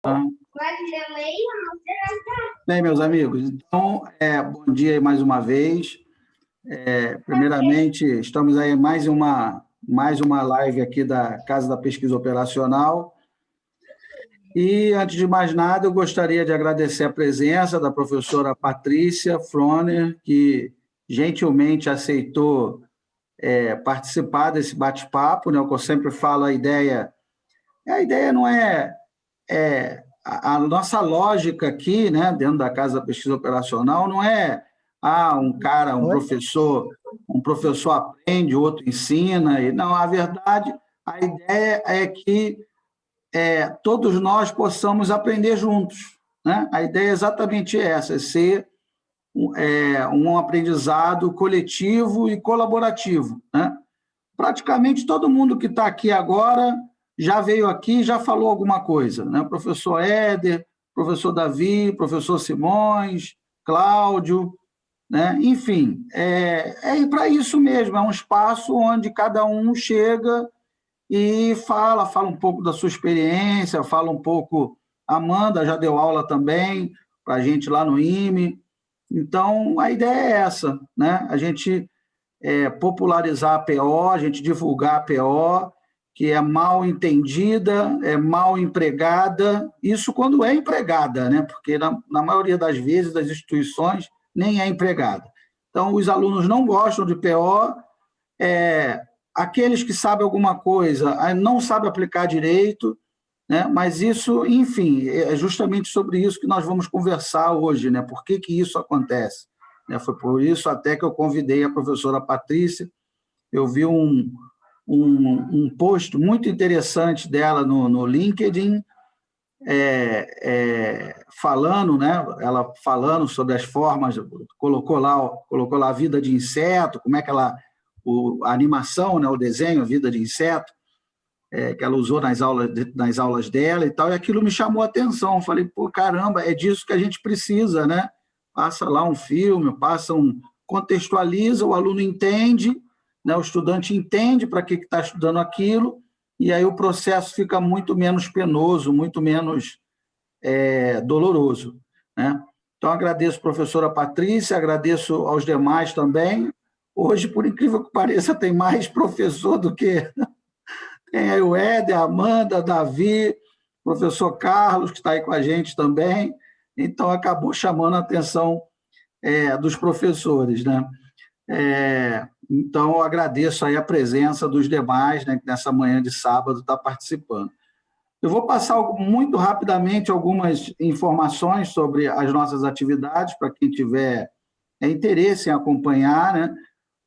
Tá. Bem, meus amigos, então, bom dia aí mais uma vez. Primeiramente, estamos aí em mais uma live aqui da Casa da Pesquisa Operacional. E, antes de mais nada, eu gostaria de agradecer a presença da professora Patrícia Froner, que gentilmente aceitou participar desse bate-papo, né? O que eu sempre falo, a ideia não a nossa lógica aqui, né, dentro da Casa da Pesquisa Operacional, não é um professor aprende, o outro ensina, e não, a verdade, a ideia é que todos nós possamos aprender juntos, né? A ideia é exatamente essa, é ser um aprendizado coletivo e colaborativo, né? Praticamente todo mundo que está aqui agora já veio aqui, já falou alguma coisa, né? O professor Éder, professor Davi, professor Simões, Cláudio, né? Enfim, para isso mesmo, é um espaço onde cada um chega e fala um pouco da sua experiência, fala um pouco. A Amanda já deu aula também para a gente lá no IME. Então, a ideia é essa, né? A gente popularizar a PO, a gente divulgar a PO, que é mal entendida, é mal empregada, isso quando é empregada, né? Porque na maioria das vezes das instituições nem é empregada. Então, os alunos não gostam de PO, aqueles que sabem alguma coisa não sabem aplicar direito, né? Mas isso, enfim, é justamente sobre isso que nós vamos conversar hoje, né? Por que isso acontece? Foi por isso até que eu convidei a professora Patrícia. Eu vi um post muito interessante dela no LinkedIn, falando, né? Ela falando sobre as formas, colocou lá a vida de inseto, como é que a animação, né? O desenho, a vida de inseto, que ela usou nas aulas dela e tal, e aquilo me chamou a atenção. Eu falei, pô, caramba, é disso que a gente precisa, né? Passa lá um filme, contextualiza, o aluno entende, né? O estudante entende para que está estudando aquilo, e aí o processo fica muito menos penoso, muito menos doloroso, né? Então, agradeço a professora Patrícia, agradeço aos demais também. Hoje, por incrível que pareça, tem mais professor do que... Tem aí o Éder, a Amanda, Davi, o professor Carlos, que está aí com a gente também. Então, acabou chamando a atenção dos professores, né? Então, eu agradeço aí a presença dos demais, né, que nessa manhã de sábado está participando. Eu vou passar muito rapidamente algumas informações sobre as nossas atividades, para quem tiver interesse em acompanhar, né?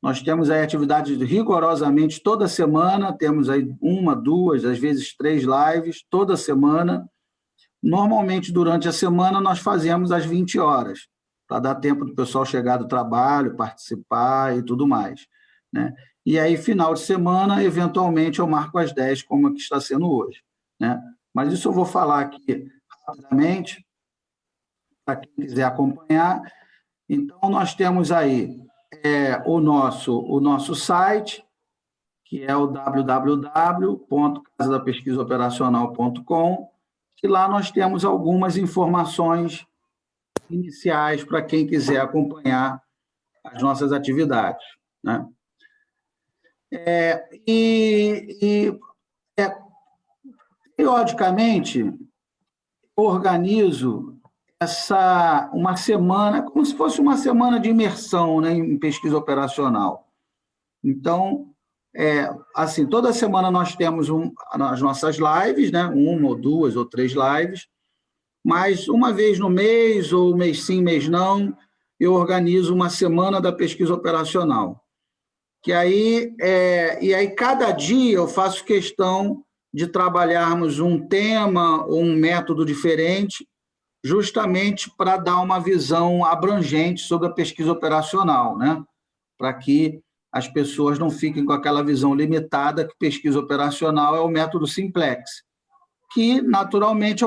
Nós temos aí atividades rigorosamente toda semana, temos aí uma, duas, às vezes 3 lives toda semana. Normalmente, durante a semana, nós fazemos às 20 horas, para dar tempo do pessoal chegar do trabalho, participar e tudo mais, né? E aí, final de semana, eventualmente, eu marco às 10, como aqui está sendo hoje, né? Mas isso eu vou falar aqui rapidamente, para quem quiser acompanhar. Então, nós temos aí o nosso site, que é o www.casadapesquisaoperacional.com, e lá nós temos algumas informações iniciais para quem quiser acompanhar as nossas atividades, né? Periodicamente, organizo uma semana, como se fosse uma semana de imersão, né, em pesquisa operacional. Então, assim, toda semana nós temos as nossas lives, né, uma ou duas ou 3 lives, mas uma vez no mês, ou mês sim, mês não, eu organizo uma semana da pesquisa operacional. E aí, cada dia eu faço questão de trabalharmos um tema ou um método diferente, justamente para dar uma visão abrangente sobre a pesquisa operacional, né? Para que as pessoas não fiquem com aquela visão limitada que pesquisa operacional é o método simplex, que, naturalmente, é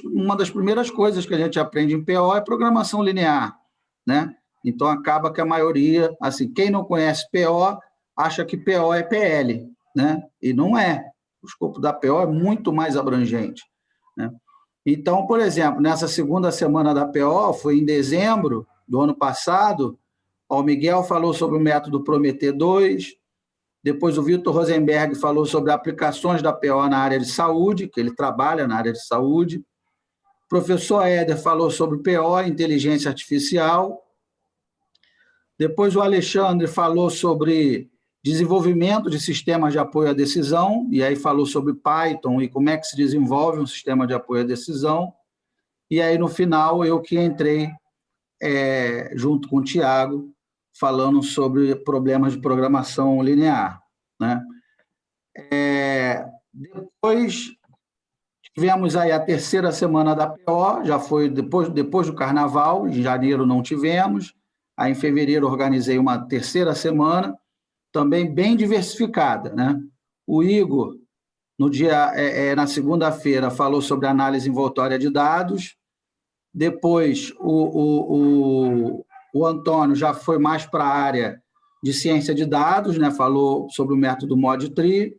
uma das primeiras coisas que a gente aprende em PO é programação linear, né? Então, acaba que a maioria, assim, quem não conhece PO, acha que PO é PL, né? E não é. O escopo da PO é muito mais abrangente, né? Então, por exemplo, nessa segunda semana da PO, foi em dezembro do ano passado, o Miguel falou sobre o método Prometer 2, depois o Vitor Rosenberg falou sobre aplicações da PO na área de saúde, que ele trabalha na área de saúde. O professor Éder falou sobre PO, inteligência artificial. Depois o Alexandre falou sobre desenvolvimento de sistemas de apoio à decisão, e aí falou sobre Python e como é que se desenvolve um sistema de apoio à decisão. E aí, no final, eu que entrei junto com o Tiago, falando sobre problemas de programação linear, né? Depois tivemos aí a terceira semana da PO, já foi depois do Carnaval, em janeiro não tivemos, aí em fevereiro organizei uma terceira semana, também bem diversificada, né? O Igor, na segunda-feira, falou sobre análise envoltória de dados, depois o Antônio já foi mais para a área de ciência de dados, né? Falou sobre o método ModTree.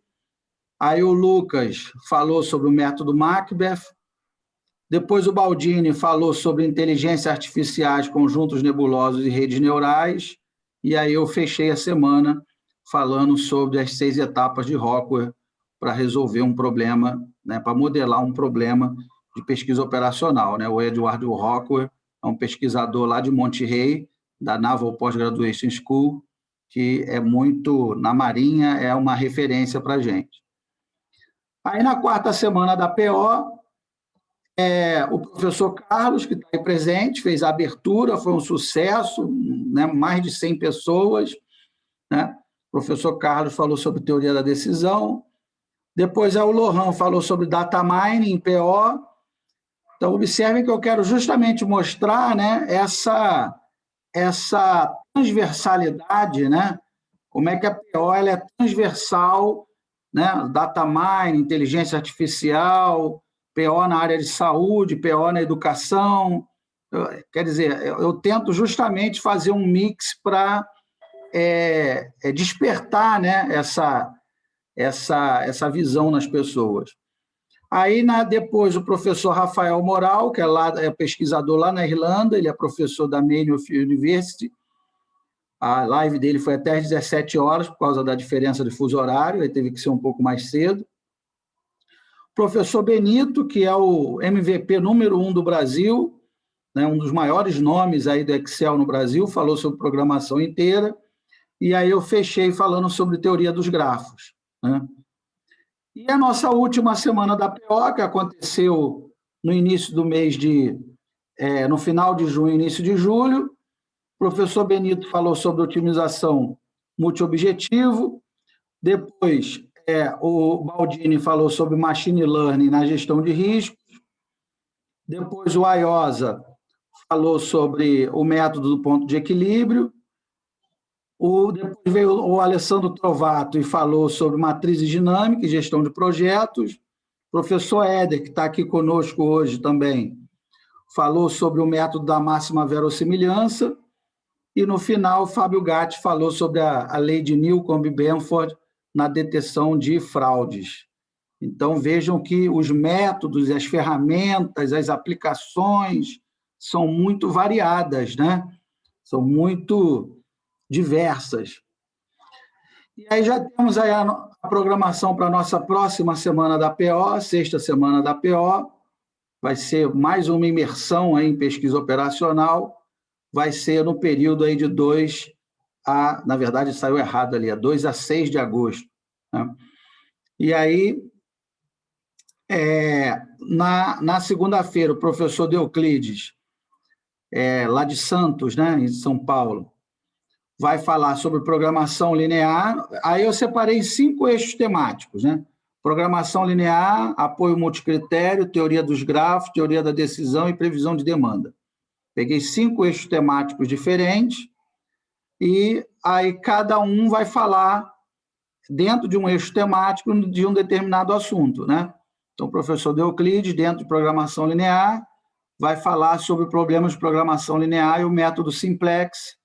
Aí o Lucas falou sobre o método Macbeth. Depois o Baldini falou sobre inteligência artificiais, conjuntos nebulosos e redes neurais. E aí eu fechei a semana falando sobre as 6 etapas de Rockwell para resolver um problema, né? Para modelar um problema de pesquisa operacional, né? O Edward Rockwell é um pesquisador lá de Monterey, da Naval Postgraduation School, que é muito, na Marinha, é uma referência para a gente. Aí, na quarta semana da PO, o professor Carlos, que está aí presente, fez a abertura, foi um sucesso, né? Mais de 100 pessoas, né? O professor Carlos falou sobre teoria da decisão. Depois, o Lohan falou sobre data mining em PO. Então, observem que eu quero justamente mostrar, né, essa transversalidade, né? Como é que a PO ela é transversal, né? Data mining, inteligência artificial, PO na área de saúde, PO na educação. Quer dizer, eu tento justamente fazer um mix para despertar, né, essa visão nas pessoas. Aí, depois, o professor Rafael Moral, que é pesquisador lá na Irlanda, ele é professor da Maynooth University. A live dele foi até às 17 horas, por causa da diferença de fuso horário, ele teve que ser um pouco mais cedo. O professor Benito, que é o MVP número 1 do Brasil, né, um dos maiores nomes aí do Excel no Brasil, falou sobre programação inteira. E aí eu fechei falando sobre teoria dos grafos, né? E a nossa última semana da PO, que aconteceu no início do mês no final de junho, início de julho, o professor Benito falou sobre otimização multiobjetivo, depois o Baldini falou sobre machine learning na gestão de riscos, depois o Aiosa falou sobre o método do ponto de equilíbrio, depois veio o Alessandro Trovato e falou sobre matrizes dinâmicas e gestão de projetos. O professor Éder, que está aqui conosco hoje também, falou sobre o método da máxima verossimilhança. E, no final, o Fábio Gatti falou sobre a lei de Newcomb-Benford na detecção de fraudes. Então, vejam que os métodos, as ferramentas, as aplicações são muito variadas, né? São muito diversas. E aí já temos aí a programação para a nossa próxima semana da PO, sexta semana da PO, vai ser mais uma imersão aí em pesquisa operacional, vai ser no período aí de 2 a, na verdade saiu errado ali, 2 a 6 de agosto, né? E aí, na segunda-feira, o professor Deoclides, lá de Santos, né, em São Paulo, vai falar sobre programação linear. Aí eu separei 5 eixos temáticos, né? Programação linear, apoio multicritério, teoria dos grafos, teoria da decisão e previsão de demanda. Peguei 5 eixos temáticos diferentes e aí cada um vai falar dentro de um eixo temático de um determinado assunto, né? Então, o professor Deoclides, dentro de programação linear, vai falar sobre problemas de programação linear e o método Simplex,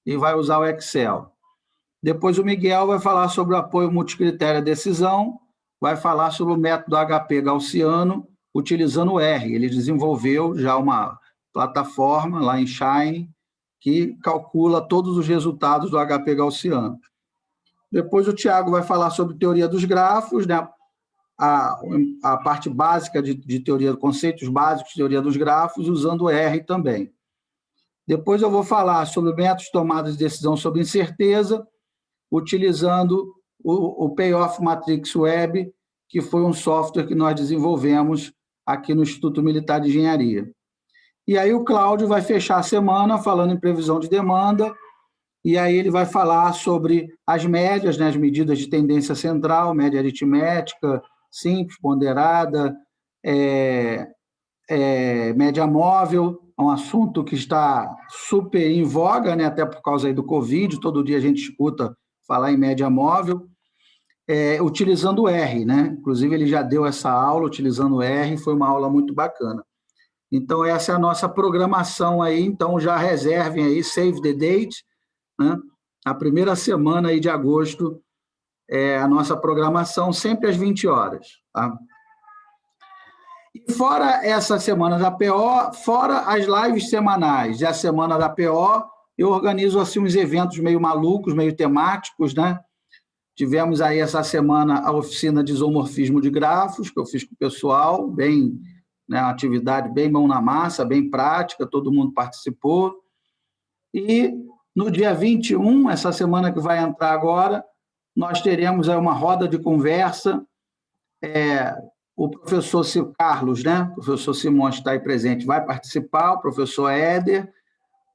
e vai usar o Excel. Depois o Miguel vai falar sobre o apoio multicritério à decisão, vai falar sobre o método HP gaussiano utilizando o R. Ele desenvolveu já uma plataforma lá em Shine que calcula todos os resultados do HP gaussiano. Depois o Tiago vai falar sobre teoria dos grafos, né? A parte básica de teoria, conceitos básicos de teoria dos grafos, usando o R também. Depois eu vou falar sobre métodos de tomada de decisão sobre incerteza, utilizando o Payoff Matrix Web, que foi um software que nós desenvolvemos aqui no Instituto Militar de Engenharia. E aí o Cláudio vai fechar a semana falando em previsão de demanda, e aí ele vai falar sobre as médias, né, as medidas de tendência central, média aritmética, simples, ponderada, média móvel, é um assunto que está super em voga, né, até por causa aí do Covid, todo dia a gente escuta falar em média móvel, utilizando o R, né? Inclusive ele já deu essa aula utilizando o R, foi uma aula muito bacana. Então essa é a nossa programação aí, então já reservem aí, save the date, né? A primeira semana aí de agosto é a nossa programação, sempre às 20 horas, tá? E fora essa semana da PO, fora as lives semanais e a semana da PO, eu organizo assim uns eventos meio malucos, meio temáticos, né? Tivemos aí essa semana a oficina de isomorfismo de grafos, que eu fiz com o pessoal, bem, né, uma atividade bem mão na massa, bem prática, todo mundo participou. E no dia 21, essa semana que vai entrar agora, nós teremos aí uma roda de conversa, o professor Carlos, né? O professor Simões está aí presente, vai participar, o professor Éder,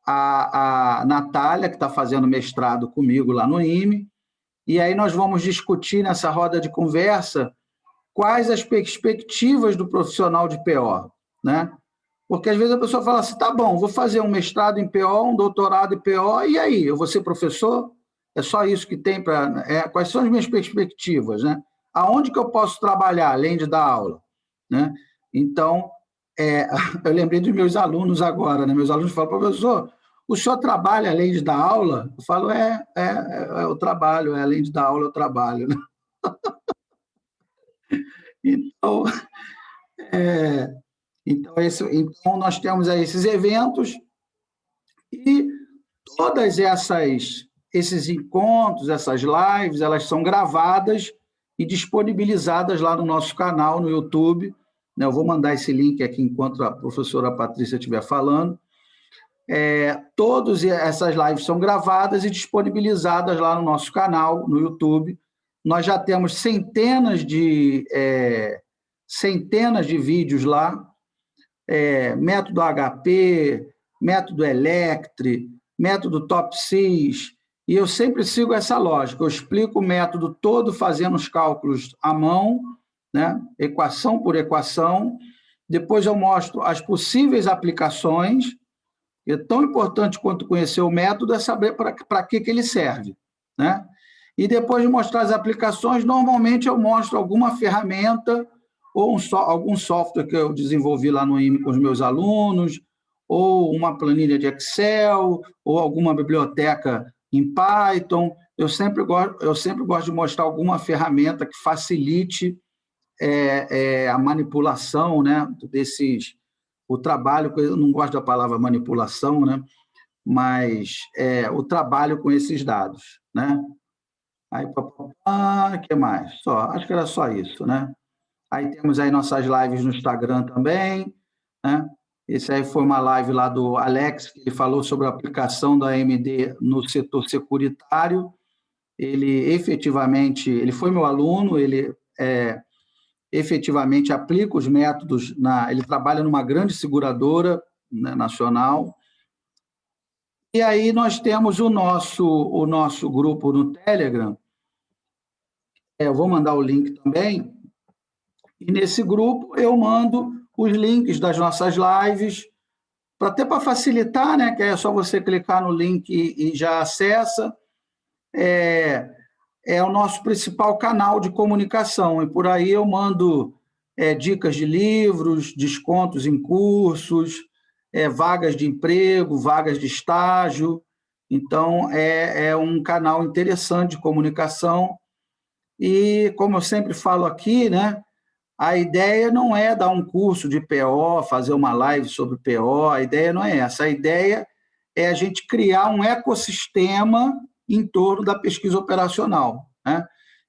a Natália, que está fazendo mestrado comigo lá no IME, e aí nós vamos discutir nessa roda de conversa quais as perspectivas do profissional de PO, né? Porque às vezes a pessoa fala assim, tá bom, vou fazer um mestrado em PO, um doutorado em PO, e aí, eu vou ser professor? É só isso que tem para... quais são as minhas perspectivas, né? Aonde que eu posso trabalhar, além de dar aula? Né? Então, eu lembrei dos meus alunos agora, né? Meus alunos falam, professor, o senhor trabalha além de dar aula? Eu falo, eu trabalho, além de dar aula, eu trabalho. Né? Então, então, nós temos aí esses eventos e todas esses encontros, essas lives, elas são gravadas e disponibilizadas lá no nosso canal, no YouTube. Eu vou mandar esse link aqui enquanto a professora Patrícia estiver falando. Todas essas lives são gravadas e disponibilizadas lá no nosso canal, no YouTube. Nós já temos centenas de vídeos lá, método HP, método Electri, método TOPSIS, e eu sempre sigo essa lógica, eu explico o método todo fazendo os cálculos à mão, né? Equação por equação, depois eu mostro as possíveis aplicações, é tão importante quanto conhecer o método é saber para que ele serve, né? E depois de mostrar as aplicações, normalmente eu mostro alguma ferramenta ou algum software que eu desenvolvi lá no IME com os meus alunos, ou uma planilha de Excel, ou alguma biblioteca em Python. Eu sempre gosto de mostrar alguma ferramenta que facilite a manipulação, né, o trabalho, eu não gosto da palavra manipulação, né, mas o trabalho com esses dados, né? Aí, que mais? Acho que era só isso, né? Aí temos aí nossas lives no Instagram também, né? Esse aí foi uma live lá do Alex, que ele falou sobre a aplicação da AMD no setor securitário. Ele foi meu aluno, ele efetivamente aplica os métodos, ele trabalha numa grande seguradora, né, nacional. E aí nós temos o nosso grupo no Telegram, eu vou mandar o link também, e nesse grupo eu mando os links das nossas lives, até para facilitar, né, que é só você clicar no link e já acessa. É o nosso principal canal de comunicação, e por aí eu mando dicas de livros, descontos em cursos, vagas de emprego, vagas de estágio. Então, é um canal interessante de comunicação. E, como eu sempre falo aqui, né, A ideia não é dar um curso de PO, fazer uma live sobre PO, a ideia não é essa. A ideia é a gente criar um ecossistema em torno da pesquisa operacional, né?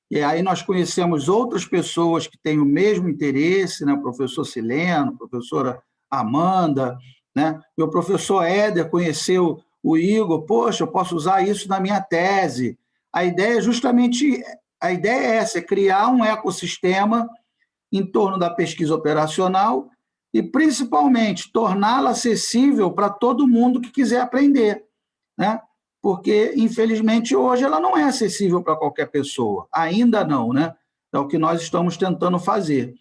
E aí nós conhecemos outras pessoas que têm o mesmo interesse, né? O professor Sileno, a professora Amanda, né? E o professor Éder conheceu o Igor, poxa, eu posso usar isso na minha tese. A ideia é justamente, a ideia é essa, é criar um ecossistema em torno da pesquisa operacional e, principalmente, torná-la acessível para todo mundo que quiser aprender, né? Porque, infelizmente, hoje ela não é acessível para qualquer pessoa, ainda não, né? É o que nós estamos tentando fazer,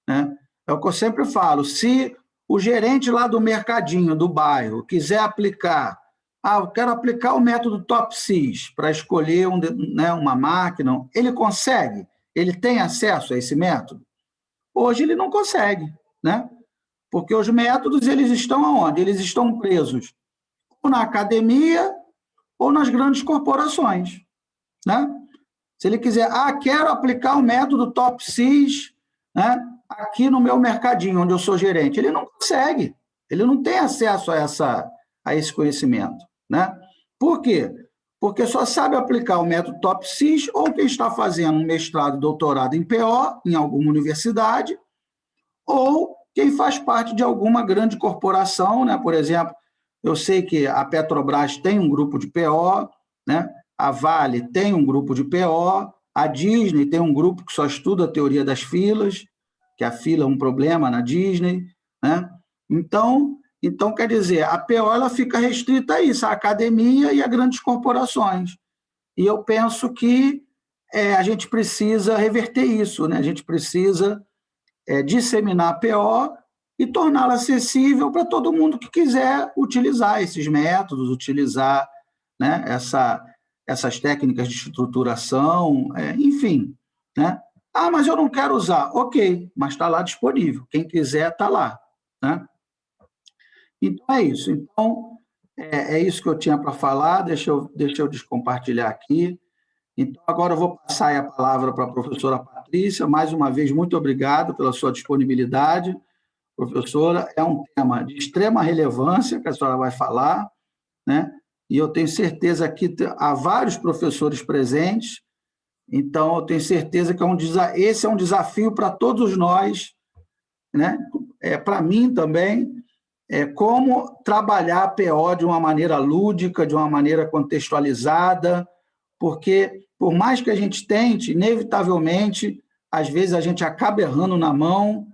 né? É o que eu sempre falo, se o gerente lá do mercadinho, do bairro, quiser aplicar, eu quero aplicar o método TOPSIS para escolher né, uma máquina, ele consegue? Ele tem acesso a esse método? Hoje ele não consegue, né? Porque os métodos eles estão aonde? Eles estão presos ou na academia ou nas grandes corporações, né? Se ele quiser, quero aplicar o método TOPSIS, né, aqui no meu mercadinho, onde eu sou gerente, ele não consegue, ele não tem acesso a esse conhecimento, né? Por quê? Porque só sabe aplicar o método TOPSIS ou quem está fazendo um mestrado e doutorado em PO, em alguma universidade, ou quem faz parte de alguma grande corporação, né? Por exemplo, eu sei que a Petrobras tem um grupo de PO, né? A Vale tem um grupo de PO, a Disney tem um grupo que só estuda a teoria das filas, que a fila é um problema na Disney, né? Então quer dizer, a PO ela fica restrita a isso, à academia e a grandes corporações. E eu penso que a gente precisa reverter isso, né? A gente precisa disseminar a PO e torná-la acessível para todo mundo que quiser utilizar esses métodos, utilizar, né, essas técnicas de estruturação, enfim, né? Mas eu não quero usar. Ok, mas está lá disponível. Quem quiser, está lá, né? Então, é isso. Então, é isso que eu tinha para falar. Deixa eu descompartilhar aqui. Então, agora eu vou passar a palavra para a professora Patrícia. Mais uma vez, muito obrigado pela sua disponibilidade. Professora, é um tema de extrema relevância que a senhora vai falar, né? E eu tenho certeza que há vários professores presentes, então eu tenho certeza que esse é um desafio para todos nós, né? Para mim também, como trabalhar a PO de uma maneira lúdica, de uma maneira contextualizada, porque, por mais que a gente tente, inevitavelmente, às vezes a gente acaba errando na mão,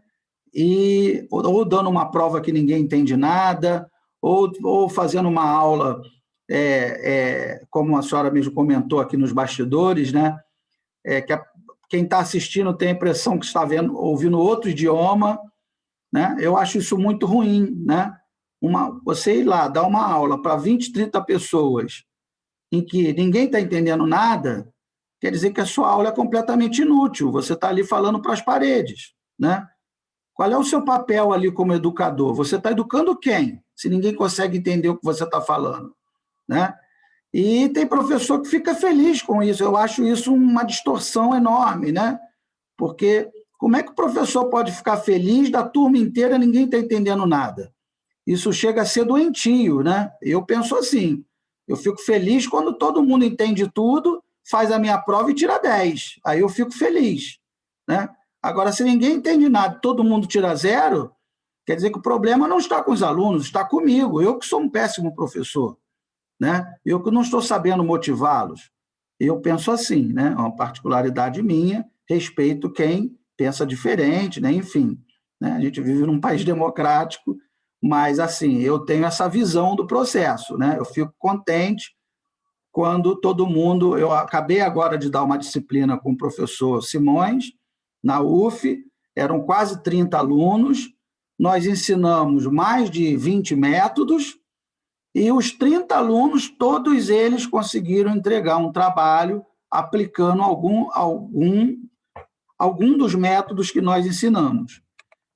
ou dando uma prova que ninguém entende nada, ou fazendo uma aula, como a senhora mesmo comentou aqui nos bastidores, né? Quem está assistindo tem a impressão que está ouvindo outro idioma, né? Eu acho isso muito ruim, né? Você ir lá dar uma aula para 20, 30 pessoas em que ninguém está entendendo nada, quer dizer que a sua aula é completamente inútil, você está ali falando para as paredes, né? Qual é o seu papel ali como educador? Você está educando quem? Se ninguém consegue entender o que você está falando, né? E tem professor que fica feliz com isso. Eu acho isso uma distorção enorme, né? Porque como é que o professor pode ficar feliz da turma inteira e ninguém está entendendo nada? Isso chega a ser doentio, né? Eu penso assim, eu fico feliz quando todo mundo entende tudo, faz a minha prova e tira 10. Aí eu fico feliz, né? Agora, se ninguém entende nada, todo mundo tira 0, quer dizer que o problema não está com os alunos, está comigo. Eu que sou um péssimo professor, né? Eu que não estou sabendo motivá-los. Eu penso assim, né? É uma particularidade minha, respeito quem pensa diferente, né? Enfim, né? A gente vive num país democrático, mas assim, eu tenho essa visão do processo, né? Eu fico contente quando todo mundo... Eu acabei agora de dar uma disciplina com o professor Simões, na UF, eram quase 30 alunos, nós ensinamos mais de 20 métodos, e os 30 alunos, todos eles conseguiram entregar um trabalho aplicando algum dos métodos que nós ensinamos.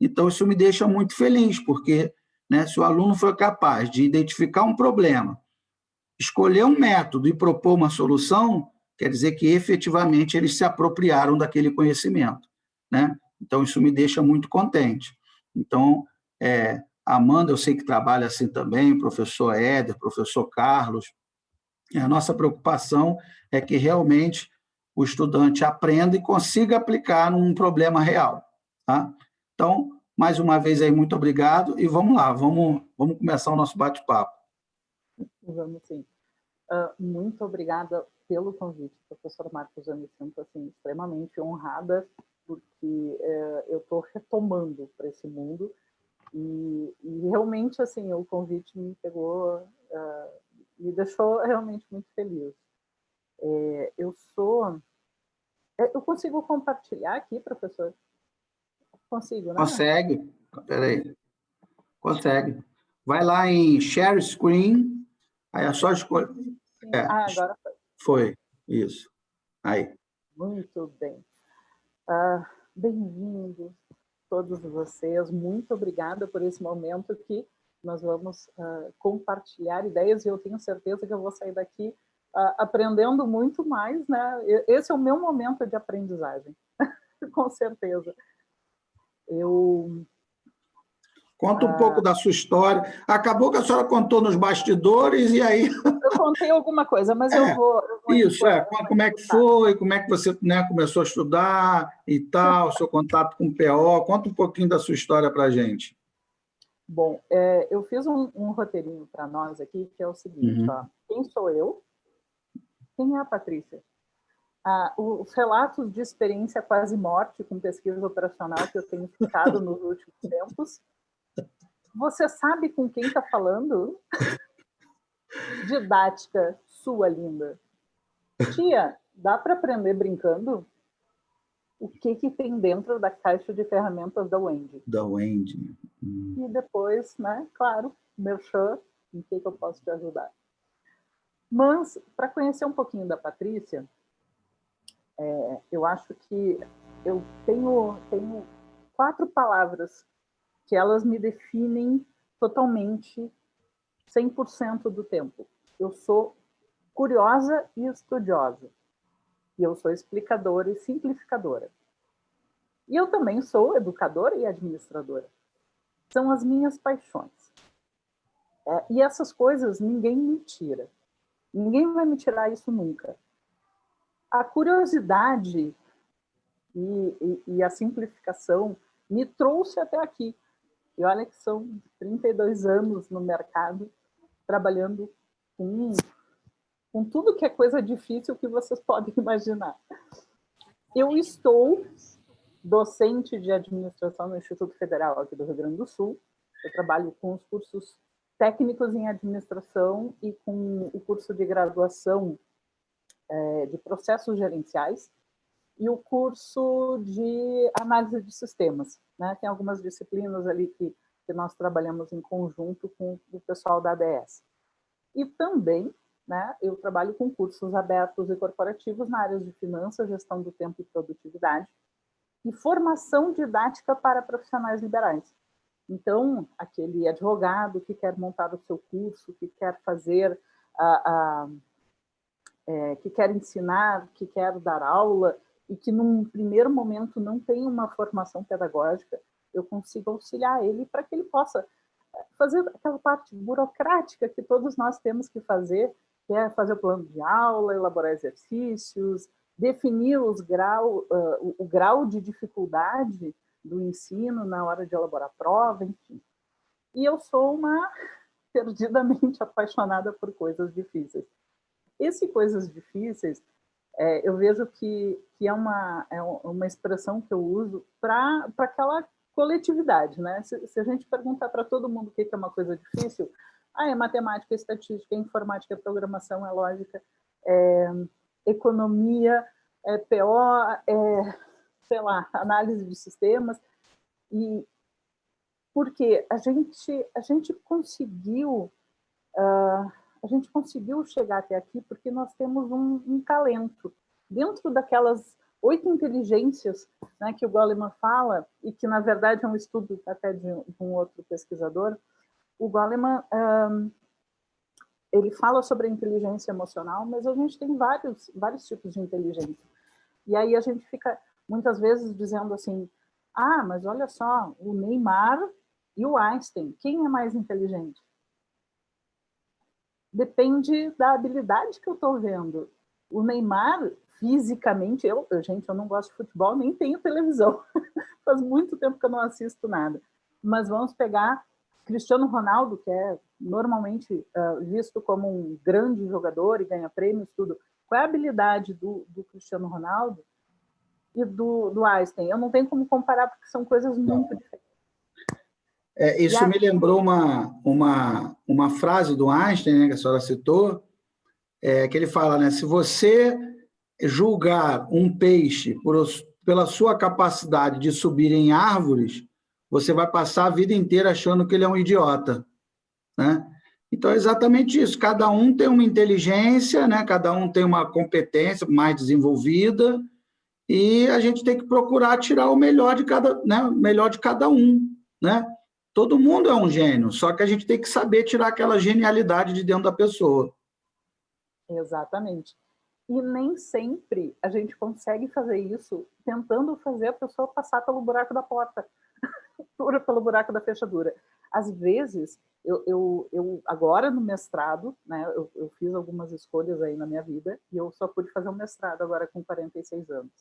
Então, isso me deixa muito feliz, porque, né, se o aluno for capaz de identificar um problema, escolher um método e propor uma solução, quer dizer que efetivamente eles se apropriaram daquele conhecimento, né? Então, isso me deixa muito contente. Então, Amanda, eu sei que trabalha assim também, professor Éder, professor Carlos, e a nossa preocupação é que realmente o estudante aprenda e consiga aplicar num problema real. Tá? Então, mais uma vez aí, muito obrigado e vamos lá, vamos começar o nosso bate-papo. Vamos sim. Muito obrigada pelo convite, professor Marcos. Eu me sinto assim, extremamente honrada, porque eu estou retomando para esse mundo e realmente assim o convite me pegou, me deixou realmente muito feliz. Eu consigo compartilhar aqui, professor? Consigo, né? Consegue? Peraí. Consegue. Vai lá em Share Screen, aí é só escolher. Agora foi. Foi, isso. Aí. Muito bem. Bem-vindos todos vocês. Muito obrigada por esse momento que nós vamos compartilhar ideias e eu tenho certeza que eu vou sair daqui aprendendo muito mais, né? Esse é o meu momento de aprendizagem, com certeza. Conta um pouco da sua história. Acabou que a senhora contou nos bastidores e aí... Eu contei alguma coisa, mas eu vou isso, como é que foi, como é que você, né, começou a estudar e tal, seu contato com o PO. Conta um pouquinho da sua história para a gente. Bom, eu fiz um roteirinho para nós aqui, que é o seguinte, ó, quem sou eu? Quem é a Patrícia? Os relatos de experiência quase morte com pesquisa operacional que eu tenho ficado nos últimos tempos. Você sabe com quem está falando? Didática, sua linda. Tia, dá para aprender brincando? O que tem dentro da caixa de ferramentas da Wendy? Da Wendy. E depois, né, claro, merchan, em que eu posso te ajudar? Mas, para conhecer um pouquinho da Patrícia, eu acho que eu tenho 4 palavras que elas me definem totalmente 100% do tempo. Eu sou curiosa e estudiosa. E eu sou explicadora e simplificadora. E eu também sou educadora e administradora. São as minhas paixões. E essas coisas ninguém me tira. Ninguém vai me tirar isso nunca. A curiosidade e a simplificação me trouxe até aqui. E olha que são 32 anos no mercado, trabalhando com tudo que é coisa difícil que vocês podem imaginar. Eu estou docente de administração no Instituto Federal aqui do Rio Grande do Sul. Eu trabalho com os cursos técnicos em administração e com o curso de graduação de processos gerenciais e o curso de análise de sistemas, né? Tem algumas disciplinas ali que nós trabalhamos em conjunto com o pessoal da ADS. E também, né, eu trabalho com cursos abertos e corporativos na área de finanças, gestão do tempo e produtividade, e formação didática para profissionais liberais. Então, aquele advogado que quer montar o seu curso, que quer fazer, que quer ensinar, que quer dar aula, e que num primeiro momento não tem uma formação pedagógica, eu consigo auxiliar ele para que ele possa fazer aquela parte burocrática que todos nós temos que fazer, que é fazer o plano de aula, elaborar exercícios, definir o grau de dificuldade do ensino na hora de elaborar a prova, enfim. E eu sou uma perdidamente apaixonada por coisas difíceis. Coisas difíceis, eu vejo que é uma expressão que eu uso para aquela coletividade, né? Se a gente perguntar para todo mundo o que é uma coisa difícil, é matemática, é estatística, é informática, é programação, é lógica, é economia, é PO, sei lá, análise de sistemas. E porque a gente conseguiu chegar até aqui porque nós temos um talento. Dentro daquelas 8 inteligências, né, que o Goleman fala, e que, na verdade, é um estudo até de um outro pesquisador, o Goleman ele fala sobre a inteligência emocional, mas a gente tem vários tipos de inteligência. E aí a gente fica, muitas vezes, dizendo assim, Ah, mas olha só, o Neymar e o Einstein, quem é mais inteligente? Depende da habilidade que eu estou vendo. O Neymar, fisicamente, gente, eu não gosto de futebol, nem tenho televisão. Faz muito tempo que eu não assisto nada. Mas vamos pegar Cristiano Ronaldo, que é normalmente visto como um grande jogador e ganha prêmios, tudo. Qual é a habilidade do Cristiano Ronaldo e do Einstein? Eu não tenho como comparar, porque são coisas muito diferentes. Isso me lembrou uma frase do Einstein, né, que a senhora citou, que ele fala, né, se você julgar um peixe pela sua capacidade de subir em árvores, você vai passar a vida inteira achando que ele é um idiota, né? Então, é exatamente isso. Cada um tem uma inteligência, né? Cada um tem uma competência mais desenvolvida e a gente tem que procurar tirar o melhor de cada, né? O melhor de cada um, né? Todo mundo é um gênio, só que a gente tem que saber tirar aquela genialidade de dentro da pessoa. Exatamente. E nem sempre a gente consegue fazer isso tentando fazer a pessoa passar pelo buraco da porta, pelo buraco da fechadura. Às vezes, eu agora no mestrado, né, eu fiz algumas escolhas aí na minha vida e eu só pude fazer um mestrado agora com 46 anos.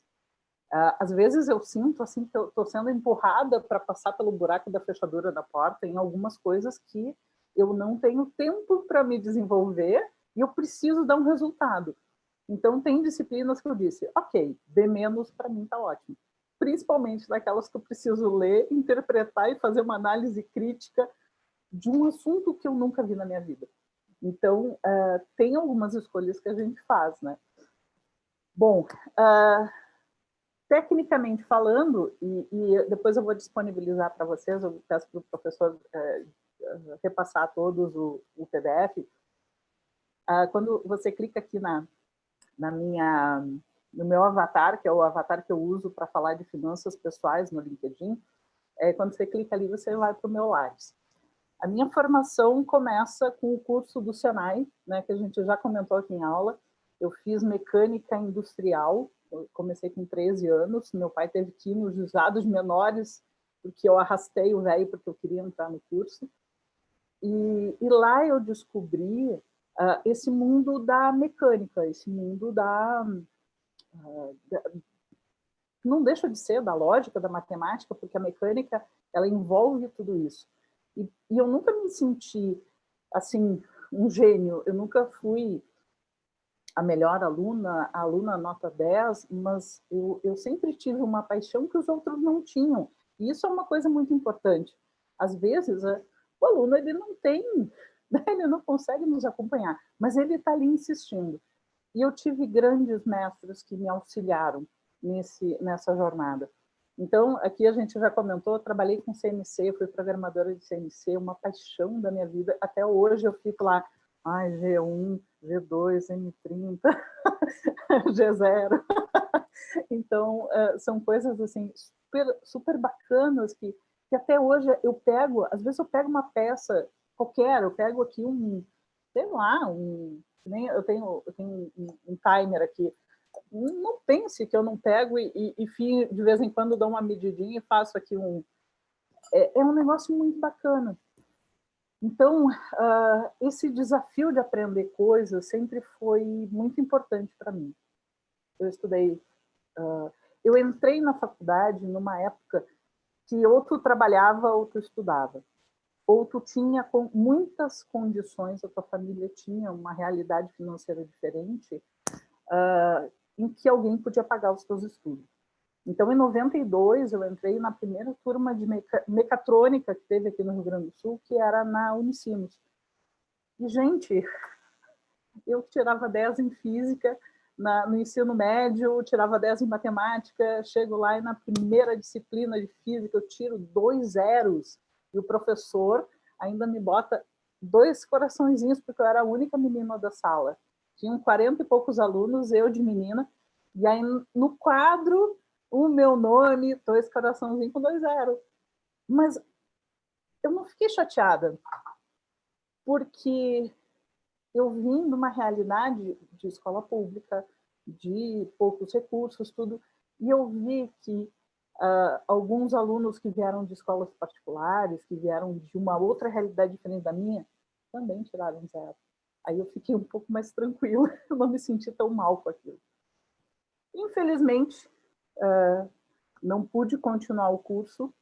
Às vezes eu sinto assim que eu estou sendo empurrada para passar pelo buraco da fechadura da porta em algumas coisas que eu não tenho tempo para me desenvolver e eu preciso dar um resultado. Então, tem disciplinas que eu disse, ok, D- para mim está ótimo. Principalmente daquelas que eu preciso ler, interpretar e fazer uma análise crítica de um assunto que eu nunca vi na minha vida. Então, tem algumas escolhas que a gente faz, né? Bom, tecnicamente falando, e depois eu vou disponibilizar para vocês, eu peço para o professor repassar a todos o PDF. Quando você clica aqui no meu avatar, que é o avatar que eu uso para falar de finanças pessoais no LinkedIn, quando você clica ali, você vai para o meu Lattes. A minha formação começa com o curso do Senai, né, que a gente já comentou aqui em aula. Eu fiz mecânica industrial, eu comecei com 13 anos, meu pai teve que ir nos juizados menores, porque eu arrastei o velho porque eu queria entrar no curso. E lá eu descobri esse mundo da mecânica, esse mundo não deixa de ser da lógica, da matemática, porque a mecânica ela envolve tudo isso. E eu nunca me senti assim um gênio, eu nunca fui a melhor aluna, a aluna nota 10, mas eu sempre tive uma paixão que os outros não tinham. E isso é uma coisa muito importante. Às vezes, o aluno ele não tem, né, ele não consegue nos acompanhar, mas ele está ali insistindo. E eu tive grandes mestres que me auxiliaram nessa jornada. Então, aqui a gente já comentou, eu trabalhei com CNC, fui programadora de CNC, uma paixão da minha vida. Até hoje eu fico lá, G1, G2, M30, G0. Então, são coisas assim super, super bacanas que até hoje eu pego, às vezes eu pego uma peça qualquer, eu pego aqui sei lá, eu tenho um timer aqui. Não pense que eu não pego e de vez em quando dou uma medidinha e faço aqui é um negócio muito bacana. Então, esse desafio de aprender coisas sempre foi muito importante para mim. Eu estudei, eu entrei na faculdade numa época que ou tu trabalhava ou tu estudava, ou tu tinha muitas condições, a tua família tinha uma realidade financeira diferente, em que alguém podia pagar os teus estudos. Então, em 92, eu entrei na primeira turma de mecatrônica que teve aqui no Rio Grande do Sul, que era na Unicinos. E, gente, eu tirava 10 em física, no ensino médio, tirava 10 em matemática, chego lá e na primeira disciplina de física eu tiro 2 zeros, e o professor ainda me bota 2 coraçõezinhos, porque eu era a única menina da sala. Tinham 40 e poucos alunos, eu de menina, e aí no quadro, o meu nome, 2 coraçãozinhos com 2 zeros. Mas eu não fiquei chateada, porque eu vim de uma realidade de escola pública, de poucos recursos, tudo, e eu vi que Alguns alunos que vieram de escolas particulares, que vieram de uma outra realidade diferente da minha, também tiraram 0. Aí eu fiquei um pouco mais tranquila, eu não me senti tão mal com aquilo. Infelizmente, não pude continuar o curso,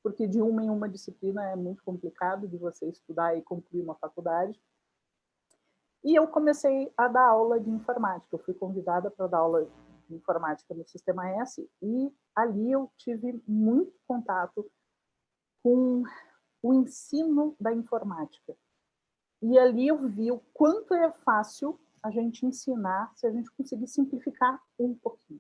porque de uma em uma disciplina é muito complicado de você estudar e concluir uma faculdade. E eu comecei a dar aula de informática. Eu fui convidada para dar aula de informática no Sistema S, e ali eu tive muito contato com o ensino da informática. E ali eu vi o quanto é fácil a gente ensinar se a gente conseguir simplificar um pouquinho.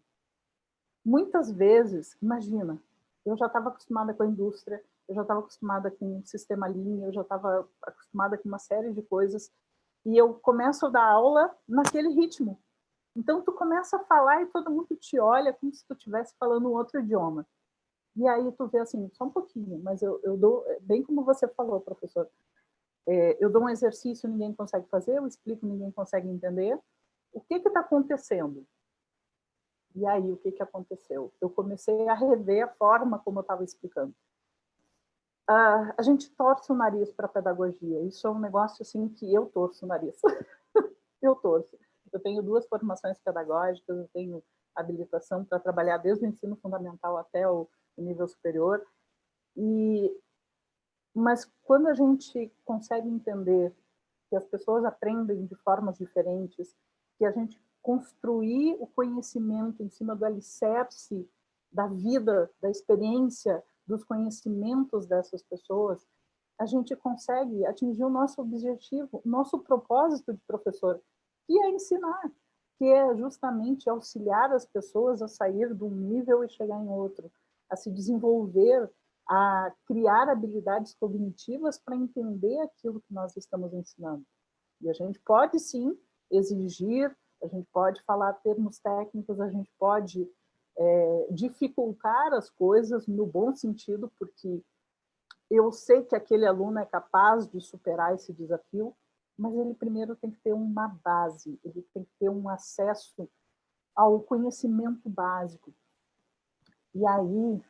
Muitas vezes, imagina, eu já estava acostumada com a indústria, eu já estava acostumada com o sistema Lean, eu já estava acostumada com uma série de coisas, e eu começo a dar aula naquele ritmo. Então, tu começa a falar e todo mundo te olha como se tu estivesse falando um outro idioma. E aí tu vê assim, só um pouquinho, mas eu dou, bem como você falou, professor, eu dou um exercício, ninguém consegue fazer, eu explico, ninguém consegue entender. O que está acontecendo? E aí, o que aconteceu? Eu comecei a rever a forma como eu estava explicando. A gente torce o nariz para a pedagogia. Isso é um negócio assim que eu torço o nariz. Eu torço. Eu tenho 2 formações pedagógicas, eu tenho habilitação para trabalhar desde o ensino fundamental até o nível superior. Mas quando a gente consegue entender que as pessoas aprendem de formas diferentes, que a gente construir o conhecimento em cima do alicerce da vida, da experiência, dos conhecimentos dessas pessoas, a gente consegue atingir o nosso objetivo, o nosso propósito de professor, que é ensinar, que é justamente auxiliar as pessoas a sair de um nível e chegar em outro, a se desenvolver, a criar habilidades cognitivas para entender aquilo que nós estamos ensinando. E a gente pode, sim, exigir, a gente pode falar termos técnicos, a gente pode dificultar as coisas no bom sentido, porque eu sei que aquele aluno é capaz de superar esse desafio, mas ele primeiro tem que ter uma base, ele tem que ter um acesso ao conhecimento básico. E aí,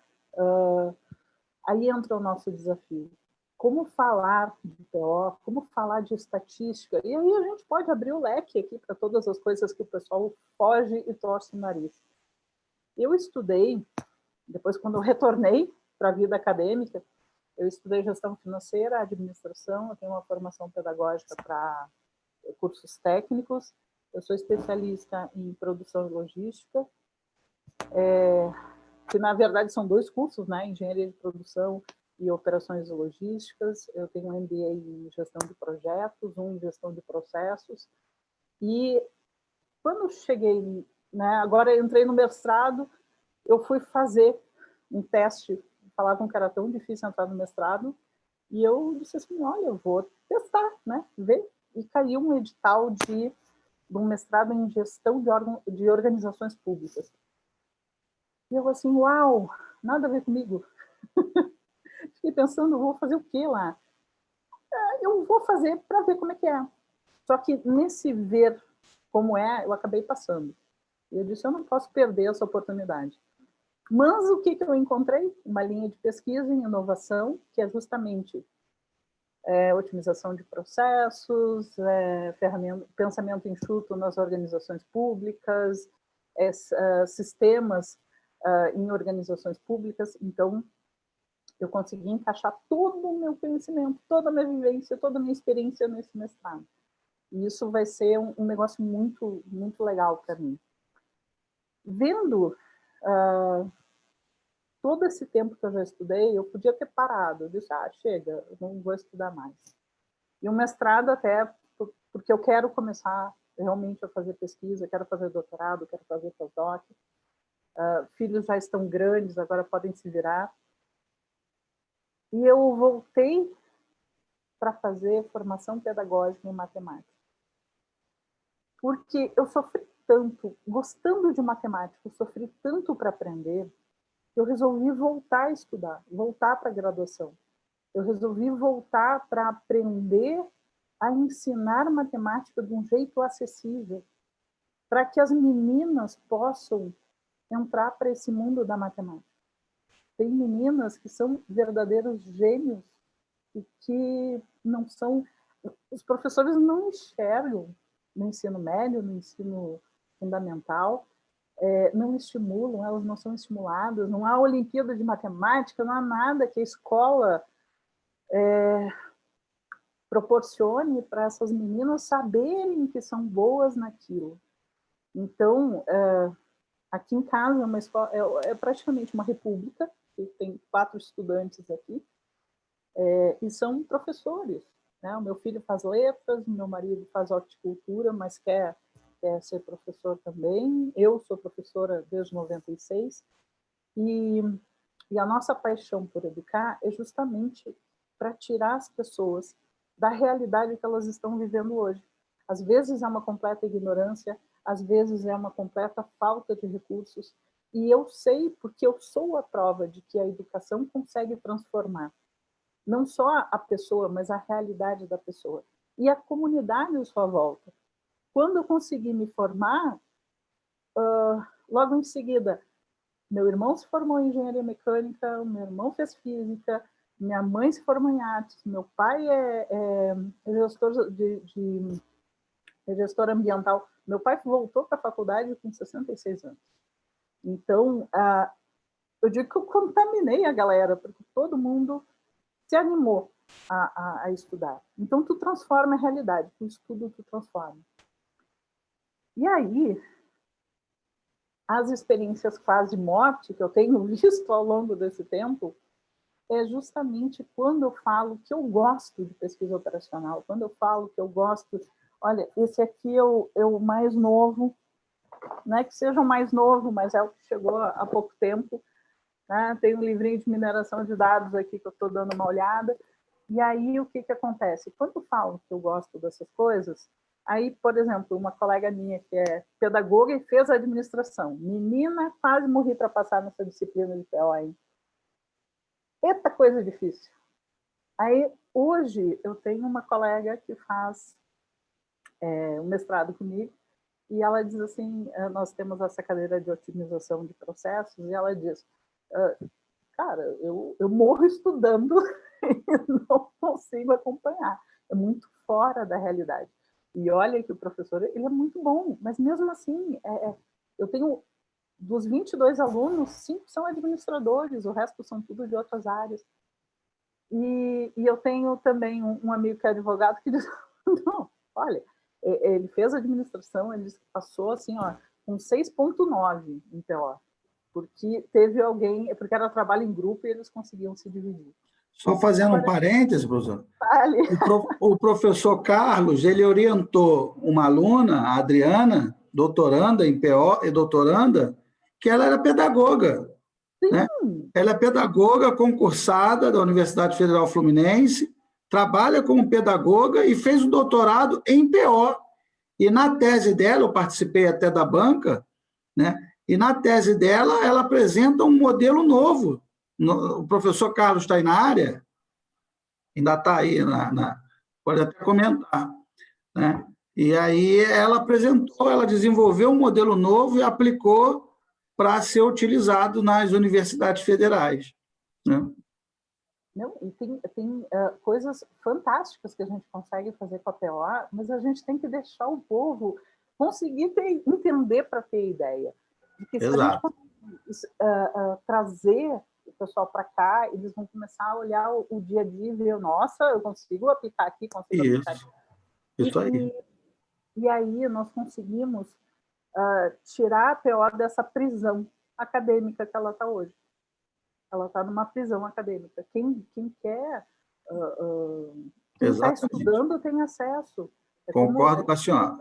aí entra o nosso desafio. Como falar de PO, como falar de estatística, e aí a gente pode abrir o leque aqui para todas as coisas que o pessoal foge e torce o nariz. Eu estudei, depois quando eu retornei para a vida acadêmica, eu estudei gestão financeira, administração, eu tenho uma formação pedagógica para cursos técnicos, eu sou especialista em produção e logística, que na verdade são 2 cursos, né? Engenharia de produção e operações logísticas. Eu tenho um MBA em gestão de projetos, um em gestão de processos. E quando cheguei, né? Agora eu entrei no mestrado, eu fui fazer um teste, falavam que era tão difícil entrar no mestrado, e eu disse assim, olha, eu vou testar, né? Ver. E caiu um edital de um mestrado em gestão de organizações públicas. E eu assim, uau, nada a ver comigo. Fiquei pensando, vou fazer o quê lá? Eu vou fazer para ver como é que é. Só que nesse ver como é, eu acabei passando. E eu disse, eu não posso perder essa oportunidade. Mas o que eu encontrei? Uma linha de pesquisa em inovação, que é justamente otimização de processos, pensamento enxuto nas organizações públicas, sistemas em organizações públicas. Então, eu consegui encaixar todo o meu conhecimento, toda a minha vivência, toda a minha experiência nesse mestrado. E isso vai ser um negócio muito, muito legal para mim. Vendo todo esse tempo que eu já estudei, eu podia ter parado. Eu disse, chega, eu não vou estudar mais. E o mestrado até, porque eu quero começar realmente a fazer pesquisa, quero fazer doutorado, quero fazer pós-doc. Filhos já estão grandes, agora podem se virar. E eu voltei para fazer formação pedagógica em matemática. Porque eu sofri tanto, gostando de matemática, eu sofri tanto para aprender, que eu resolvi voltar a estudar, voltar para a graduação. Eu resolvi voltar para aprender a ensinar matemática de um jeito acessível, para que as meninas possam entrar para esse mundo da matemática. tem meninas que são verdadeiros gênios e que não são... Os professores não enxergam no ensino médio, no ensino fundamental, não estimulam, elas não são estimuladas, não há Olimpíada de Matemática, não há nada que a escola proporcione para essas meninas saberem que são boas naquilo. Então, aqui em casa, uma escola, é praticamente uma república, que tem 4 estudantes aqui, e são professores. Né? O meu filho faz letras, o meu marido faz horticultura, mas quer ser professor também. Eu sou professora desde 96. E a nossa paixão por educar é justamente para tirar as pessoas da realidade que elas estão vivendo hoje. Às vezes é uma completa ignorância, às vezes é uma completa falta de recursos, e eu sei, porque eu sou a prova de que a educação consegue transformar não só a pessoa, mas a realidade da pessoa. E a comunidade à sua volta. Quando eu consegui me formar, logo em seguida, meu irmão se formou em engenharia mecânica, meu irmão fez física, minha mãe se formou em artes, meu pai é gestor ambiental. Meu pai voltou para a faculdade com 66 anos. Então, eu digo que eu contaminei a galera, porque todo mundo se animou a estudar. Então, tu transforma a realidade, tu estuda, tu transforma. E aí, as experiências quase morte que eu tenho visto ao longo desse tempo é justamente quando eu falo que eu gosto de pesquisa operacional, quando eu falo que eu gosto... Olha, esse aqui é o mais novo, não é que seja o mais novo, mas é o que chegou há pouco tempo. Né? Tem um livrinho de mineração de dados aqui que eu estou dando uma olhada. E aí, o que acontece? Quando eu falo que eu gosto dessas coisas, aí, por exemplo, uma colega minha que é pedagoga e fez administração. Menina, quase morri para passar nessa disciplina de PO aí. Eita coisa difícil. Aí, hoje, eu tenho uma colega que faz um mestrado comigo, e ela diz assim, nós temos essa cadeira de otimização de processos, e ela diz, cara, eu morro estudando e não consigo acompanhar. É muito fora da realidade. E olha que o professor, ele é muito bom, mas mesmo assim, eu tenho, dos 22 alunos, 5 são administradores, o resto são tudo de outras áreas. E eu tenho também um amigo que é advogado que diz, não, olha, ele fez administração, ele passou assim, ó, com 6,9 em PO, porque teve alguém, porque era trabalho em grupo e eles conseguiam se dividir. Só fazendo um parêntese, professor. Vale. O professor Carlos, ele orientou uma aluna, a Adriana, doutoranda em PO, e doutoranda, que ela era pedagoga. Né? Ela é pedagoga concursada da Universidade Federal Fluminense, trabalha como pedagoga e fez o doutorado em PO. E na tese dela, eu participei até da banca, né? E na tese dela, ela apresenta um modelo novo. O professor Carlos está aí na área, ainda está aí, pode até comentar. Né? E aí ela apresentou, ela desenvolveu um modelo novo e aplicou para ser utilizado nas universidades federais. Né? Não, e tem coisas fantásticas que a gente consegue fazer com a PO, mas a gente tem que deixar o povo conseguir entender para ter ideia. Porque se Exato. a gente conseguir trazer o pessoal para cá, eles vão começar a olhar o dia a dia e ver, nossa, eu consigo aplicar aqui, consigo aplicar aqui. Isso aí. E aí nós conseguimos tirar a PO dessa prisão acadêmica que ela está hoje. Ela está numa prisão acadêmica. Quem quer, quem está estudando tem acesso. Concordo com a senhora.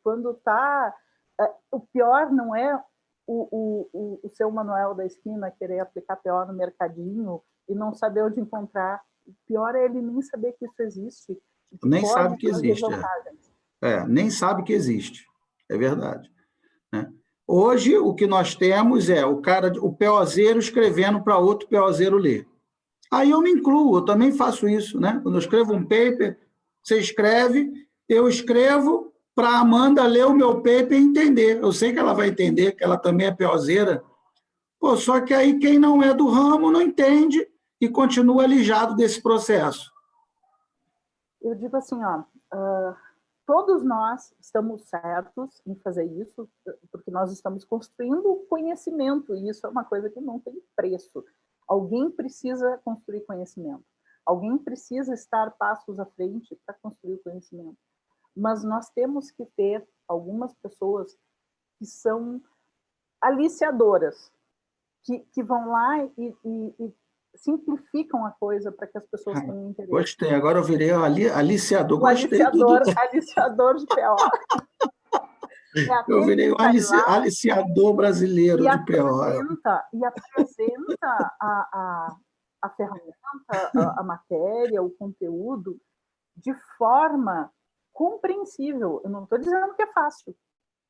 Quando está... o pior não é o seu Manuel da esquina querer aplicar PO no mercadinho e não saber onde encontrar. O pior é ele nem saber que isso existe. Nem sabe que existe. Nem sabe que existe. É verdade. Né? Hoje, o que nós temos é o POzeiro escrevendo para outro POzeiro ler. Aí eu me incluo, eu também faço isso. Né? Quando eu escrevo um paper, você escreve, eu escrevo para a Amanda ler o meu paper e entender. Eu sei que ela vai entender, que ela também é POzeira, Pô, só que aí quem não é do ramo não entende e continua alijado desse processo. Eu digo assim, ó, todos nós estamos certos em fazer isso, porque nós estamos construindo conhecimento, e isso é uma coisa que não tem preço. Alguém precisa construir conhecimento. Alguém precisa estar passos à frente para construir o conhecimento. Mas nós temos que ter algumas pessoas que são aliciadoras, que vão lá e simplificam a coisa para que as pessoas tenham interesse. Gostei, agora eu virei aliciador. O Gostei aliciador de PO. Eu virei um aliciador brasileiro de PO. E apresenta a ferramenta, a matéria, o conteúdo, de forma compreensível. Eu não estou dizendo que é fácil.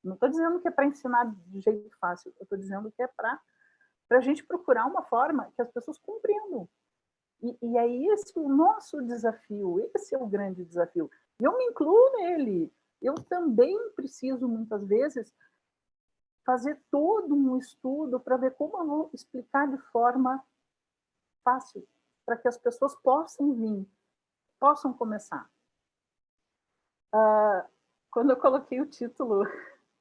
Não estou dizendo que é para ensinar de jeito fácil. Eu estou dizendo que é para a gente procurar uma forma que as pessoas compreendam. E é esse o nosso desafio. Esse é o grande desafio. E eu me incluo nele. Eu também preciso, muitas vezes, fazer todo um estudo para ver como eu vou explicar de forma fácil, para que as pessoas possam vir, possam começar. Quando eu coloquei o título,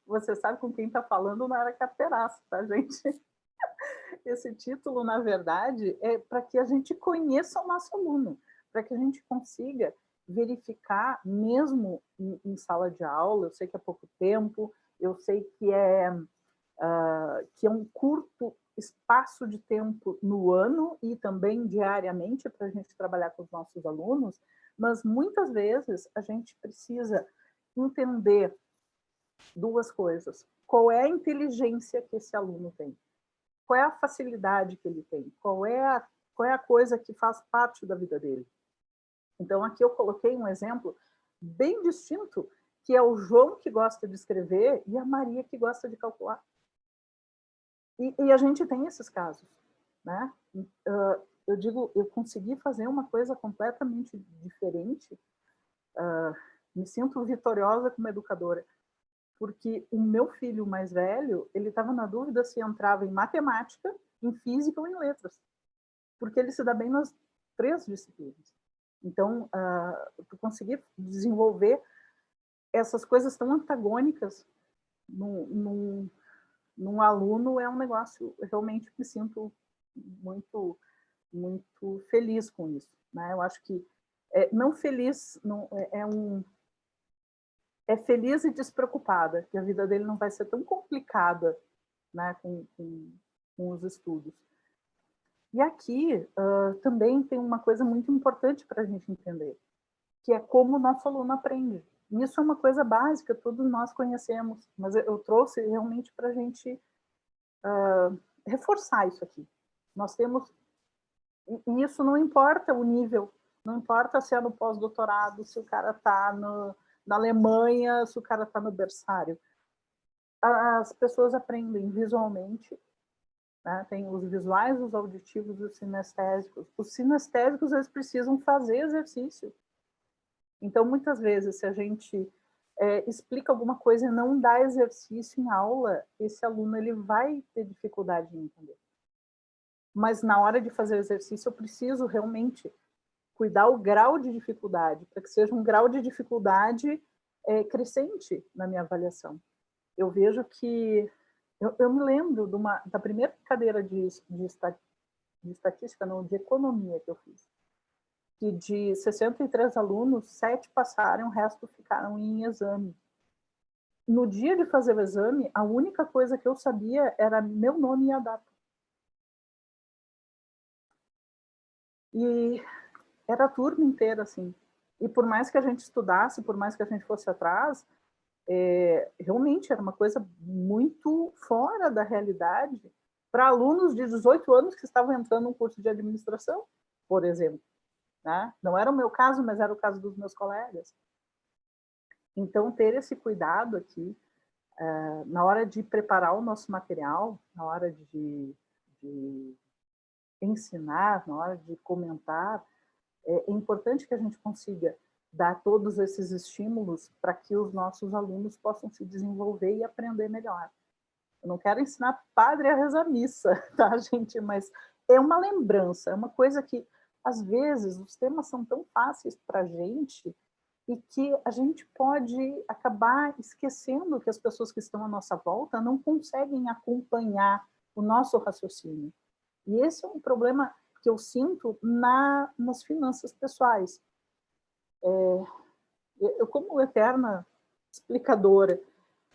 você sabe com quem está falando, não era carteiraço, tá, gente? Esse título, na verdade, é para que a gente conheça o nosso aluno, para que a gente consiga verificar, mesmo em sala de aula, eu sei que é pouco tempo, eu sei que é um curto espaço de tempo no ano e também diariamente para a gente trabalhar com os nossos alunos, mas muitas vezes a gente precisa entender duas coisas. Qual é a inteligência que esse aluno tem? Qual é a facilidade que ele tem? Qual é a coisa que faz parte da vida dele? Então, aqui eu coloquei um exemplo bem distinto, que é o João que gosta de escrever e a Maria que gosta de calcular. E a gente tem esses casos, né? Eu digo, eu consegui fazer uma coisa completamente diferente. Me sinto vitoriosa como educadora, porque o meu filho mais velho, ele estava na dúvida se entrava em matemática, em física ou em letras, porque ele se dá bem nas 3 disciplinas. Então, eu consegui desenvolver essas coisas tão antagônicas num aluno é um negócio, eu realmente me sinto muito, muito feliz com isso, né? Eu acho que não feliz, não, é feliz e despreocupada, que a vida dele não vai ser tão complicada, né, com os estudos. E aqui também tem uma coisa muito importante para a gente entender, que é como o nosso aluno aprende. Isso é uma coisa básica, todos nós conhecemos, mas eu trouxe realmente para a gente reforçar isso aqui. Nós temos, e isso não importa o nível, não importa se é no pós-doutorado, se o cara está na Alemanha, se o cara está no berçário. As pessoas aprendem visualmente, né? Tem os visuais, os auditivos e os sinestésicos. Os sinestésicos, eles precisam fazer exercício. Então, muitas vezes, se a gente explica alguma coisa e não dá exercício em aula, esse aluno ele vai ter dificuldade em entender. Mas na hora de fazer o exercício, eu preciso realmente cuidar o grau de dificuldade, para que seja um grau de dificuldade crescente na minha avaliação. Eu vejo que... Eu me lembro da primeira cadeira de estatística, não, de economia que eu fiz, que de 63 alunos, 7 passaram, o resto ficaram em exame. No dia de fazer o exame, a única coisa que eu sabia era meu nome e a data. E era a turma inteira, assim. E por mais que a gente estudasse, por mais que a gente fosse atrás, realmente era uma coisa muito fora da realidade para alunos de 18 anos que estavam entrando num curso de administração, por exemplo. Né? Não era o meu caso, mas era o caso dos meus colegas. Então, ter esse cuidado aqui, na hora de preparar o nosso material, na hora de ensinar, na hora de comentar, é importante que a gente consiga dar todos esses estímulos para que os nossos alunos possam se desenvolver e aprender melhor. Eu não quero ensinar padre a rezar missa, tá, gente? Mas é uma lembrança, é uma coisa que, às vezes, os temas são tão fáceis para a gente e que a gente pode acabar esquecendo que as pessoas que estão à nossa volta não conseguem acompanhar o nosso raciocínio. E esse é um problema que eu sinto nas finanças pessoais. Eu, como eterna explicadora,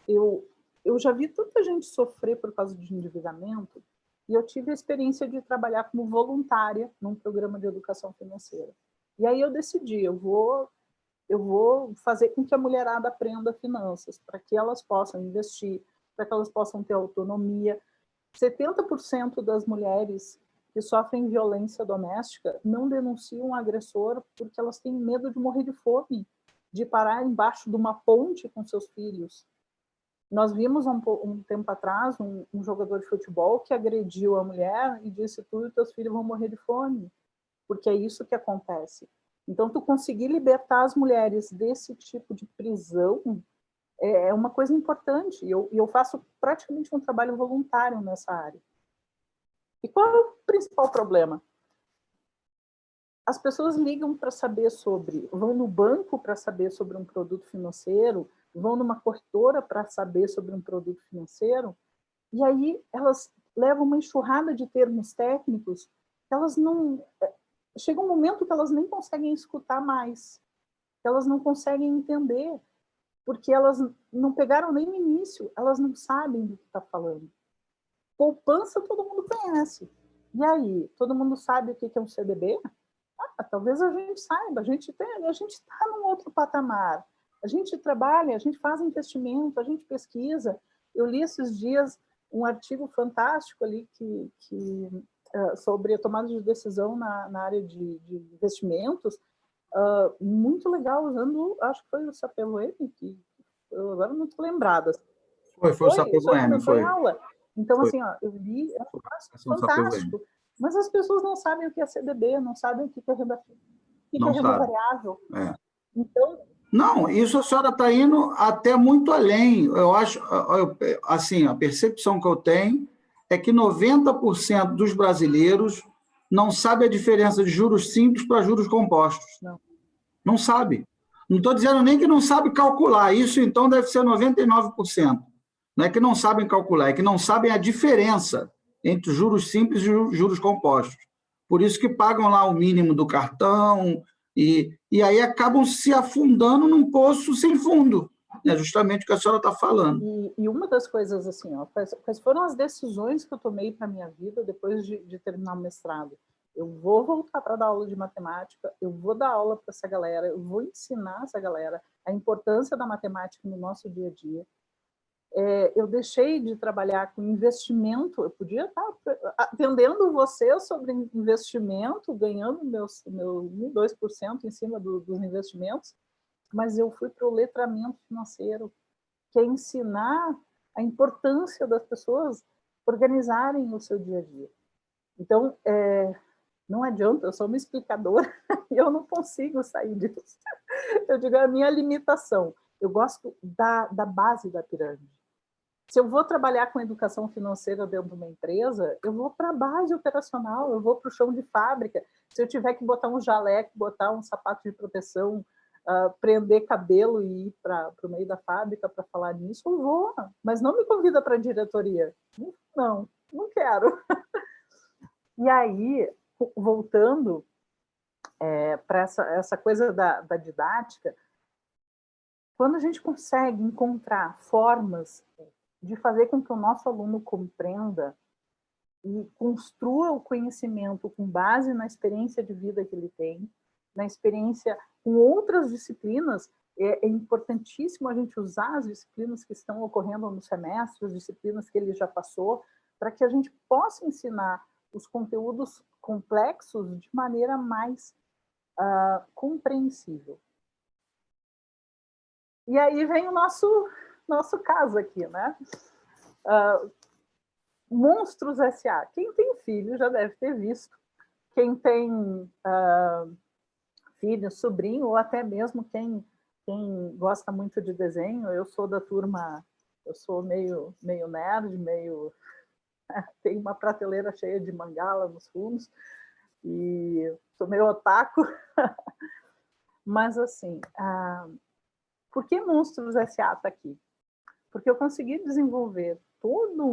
eu já vi tanta gente sofrer por causa de endividamento, e eu tive a experiência de trabalhar como voluntária num programa de educação financeira. E aí eu decidi, eu vou fazer com que a mulherada aprenda finanças, para que elas possam investir, para que elas possam ter autonomia. 70% das mulheres que sofrem violência doméstica não denunciam o agressor porque elas têm medo de morrer de fome, de parar embaixo de uma ponte com seus filhos. Nós vimos um tempo atrás um jogador de futebol que agrediu a mulher e disse: tu e teus filhos vão morrer de fome, porque é isso que acontece. Então, tu conseguir libertar as mulheres desse tipo de prisão é uma coisa importante. E eu faço praticamente um trabalho voluntário nessa área. E qual é o principal problema? As pessoas ligam para saber vão no banco para saber sobre um produto financeiro, vão numa corretora para saber sobre um produto financeiro, e aí elas levam uma enxurrada de termos técnicos que elas não... Chega um momento que elas nem conseguem escutar mais, que elas não conseguem entender, porque elas não pegaram nem o início, elas não sabem do que está falando. Poupança todo mundo conhece. E aí, todo mundo sabe o que é um CDB? Talvez a gente saiba, a gente está num outro patamar. A gente trabalha, a gente faz investimento, a gente pesquisa. Eu li esses dias um artigo fantástico ali sobre a tomada de decisão na área de investimentos, muito legal, usando, acho que foi o Sapelo M, que eu agora não estou lembrada. Foi o Sapelo M, foi aula. Então, foi. assim, eu li, é fantástico. Mas as pessoas não sabem o que é CDB, não sabem o que é renda variável. Então, não, isso a senhora está indo até muito além. Eu acho, assim, a percepção que eu tenho é que 90% dos brasileiros não sabe a diferença de juros simples para juros compostos. Não sabe. Não estou dizendo nem que não sabe calcular. Isso, então, deve ser 99%. Não é que não sabem calcular, é que não sabem a diferença entre juros simples e juros compostos. Por isso que pagam lá o mínimo do cartão e aí acabam se afundando num poço sem fundo. É justamente o que a senhora está falando. E uma das coisas, assim, quais foram as decisões que eu tomei para a minha vida depois de terminar o mestrado? Eu vou voltar para dar aula de matemática, eu vou dar aula para essa galera, eu vou ensinar essa galera a importância da matemática no nosso dia a dia. Eu deixei de trabalhar com investimento, eu podia estar atendendo você sobre investimento, ganhando meu 1, 2% em cima dos investimentos, mas eu fui para o letramento financeiro, que é ensinar a importância das pessoas organizarem o seu dia a dia. Então, não adianta, eu sou uma explicadora e eu não consigo sair disso. Eu digo, é a minha limitação. Eu gosto da base da pirâmide. Se eu vou trabalhar com educação financeira dentro de uma empresa, eu vou para a base operacional, eu vou para o chão de fábrica. Se eu tiver que botar um jaleco, botar um sapato de proteção, prender cabelo e ir para o meio da fábrica para falar nisso, eu vou. Mas não me convida para a diretoria. Não quero. E aí, voltando para essa coisa da didática, quando a gente consegue encontrar formas de fazer com que o nosso aluno compreenda e construa o conhecimento com base na experiência de vida que ele tem, na experiência com outras disciplinas, é importantíssimo a gente usar as disciplinas que estão ocorrendo no semestre, as disciplinas que ele já passou, para que a gente possa ensinar os conteúdos complexos de maneira mais compreensível. E aí vem o nosso caso aqui, né? Monstros S.A. Quem tem filho já deve ter visto. Quem tem filho, sobrinho, ou até mesmo quem gosta muito de desenho, eu sou da turma Eu sou meio nerd, tenho uma prateleira cheia de mangá nos fundos, e sou meio otaku. Mas, assim, por que Monstros S.A. está aqui? Porque eu consegui desenvolver toda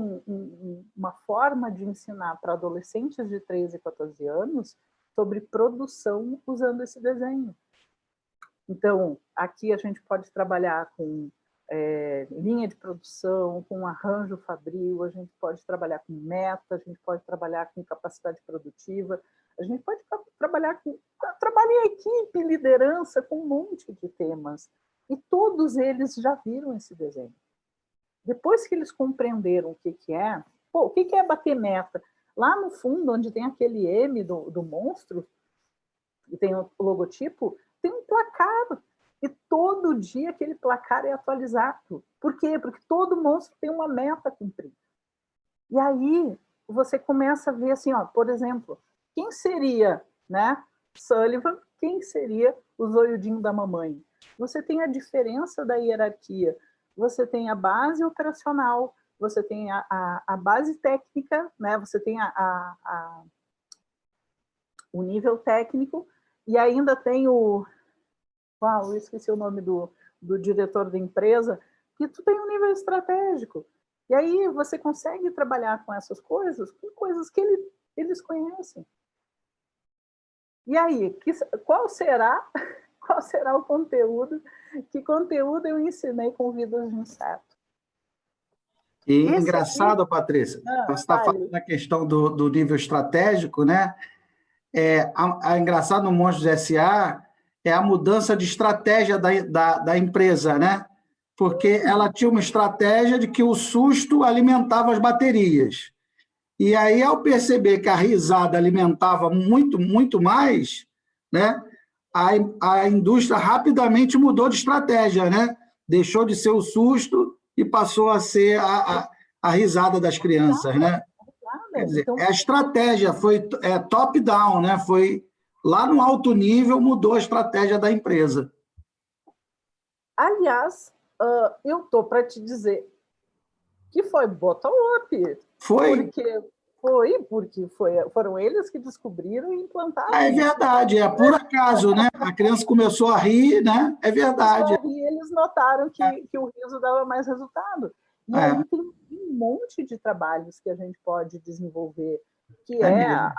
uma forma de ensinar para adolescentes de 13 e 14 anos sobre produção usando esse desenho. Então, aqui a gente pode trabalhar com linha de produção, com arranjo fabril, a gente pode trabalhar com meta, a gente pode trabalhar com capacidade produtiva, a gente pode trabalhar em equipe, liderança, com um monte de temas. E todos eles já viram esse desenho. Depois que eles compreenderam o que é, o que é bater meta? Lá no fundo, onde tem aquele M do monstro, e tem o logotipo, tem um placar. E todo dia aquele placar é atualizado. Por quê? Porque todo monstro tem uma meta a cumprir. E aí você começa a ver assim, ó, por exemplo, quem seria, né, Sullivan, quem seria o zoiudinho da mamãe? Você tem a diferença da hierarquia. Você tem a base operacional, você tem a base técnica, né? Você tem o nível técnico, e ainda tem eu esqueci o nome do diretor da empresa, que tu tem um nível estratégico. E aí você consegue trabalhar com essas coisas, com coisas que eles conhecem. E aí, qual será o conteúdo? Que conteúdo eu ensinei com Vidas de Inseto? E engraçado, Patrícia, você está falando da questão do nível estratégico, né? Engraçado no Monstros S.A. é a mudança de estratégia da empresa, né? Porque ela tinha uma estratégia de que o susto alimentava as baterias. E aí, ao perceber que a risada alimentava muito, muito mais, né? A indústria rapidamente mudou de estratégia, né? Deixou de ser o susto e passou a ser a risada das crianças, né? Quer dizer, a estratégia foi top-down, né? Foi lá no alto nível, mudou a estratégia da empresa. Aliás, eu estou para te dizer que foi bottom-up. Foi. Porque foram eles que descobriram e implantaram. É verdade, por acaso, né? A criança começou a rir, né? É verdade. E eles notaram que o riso dava mais resultado. E aí tem um monte de trabalhos que a gente pode desenvolver, que a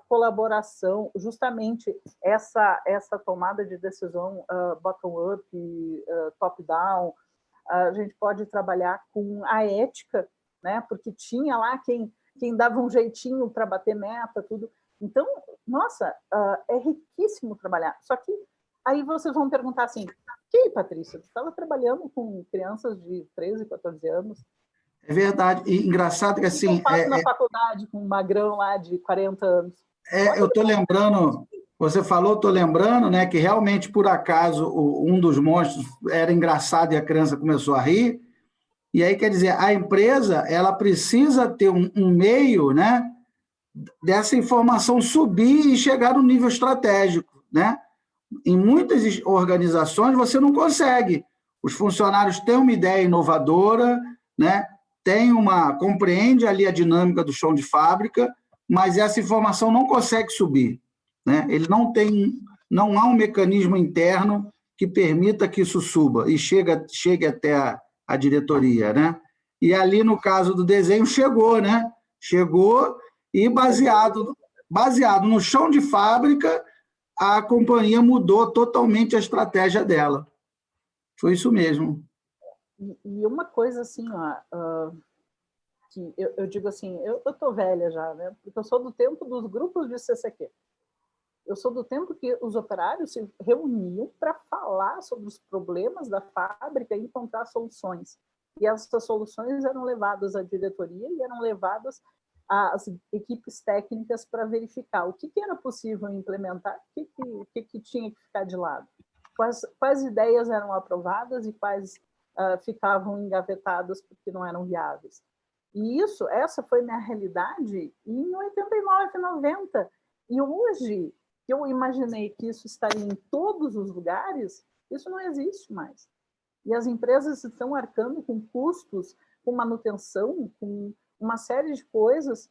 colaboração, justamente essa tomada de decisão bottom-up, top-down. A gente pode trabalhar com a ética, né? Porque tinha lá quem dava um jeitinho para bater meta, tudo. Então, nossa, é riquíssimo trabalhar. Só que aí vocês vão perguntar assim, Patrícia, você estava trabalhando com crianças de 13, 14 anos? É verdade. E engraçado que assim... O que eu faço na faculdade com um magrão lá de 40 anos? Eu estou lembrando... Você falou, estou lembrando, né, que realmente, por acaso, um dos monstros era engraçado e a criança começou a rir. E aí, quer dizer, a empresa ela precisa ter um meio, né, dessa informação subir e chegar no nível estratégico, né? Em muitas organizações você não consegue. Os funcionários têm uma ideia inovadora, né? Compreende ali a dinâmica do chão de fábrica, mas essa informação não consegue subir, né? Ele não há um mecanismo interno que permita que isso suba e chegue até a diretoria, né? E ali no caso do desenho chegou, né? Chegou e baseado no chão de fábrica a companhia mudou totalmente a estratégia dela. Foi isso mesmo. E uma coisa assim, que eu digo assim, eu estou velha já, né? Porque eu sou do tempo dos grupos de CCQ. Eu sou do tempo que os operários se reuniam para falar sobre os problemas da fábrica e encontrar soluções. E essas soluções eram levadas à diretoria e eram levadas às equipes técnicas para verificar o que era possível implementar, o que tinha que ficar de lado. Quais ideias eram aprovadas e quais ficavam engavetadas porque não eram viáveis. E essa foi minha realidade em 89, 90. E hoje, que eu imaginei que isso estaria em todos os lugares, isso não existe mais. E as empresas estão arcando com custos, com manutenção, com uma série de coisas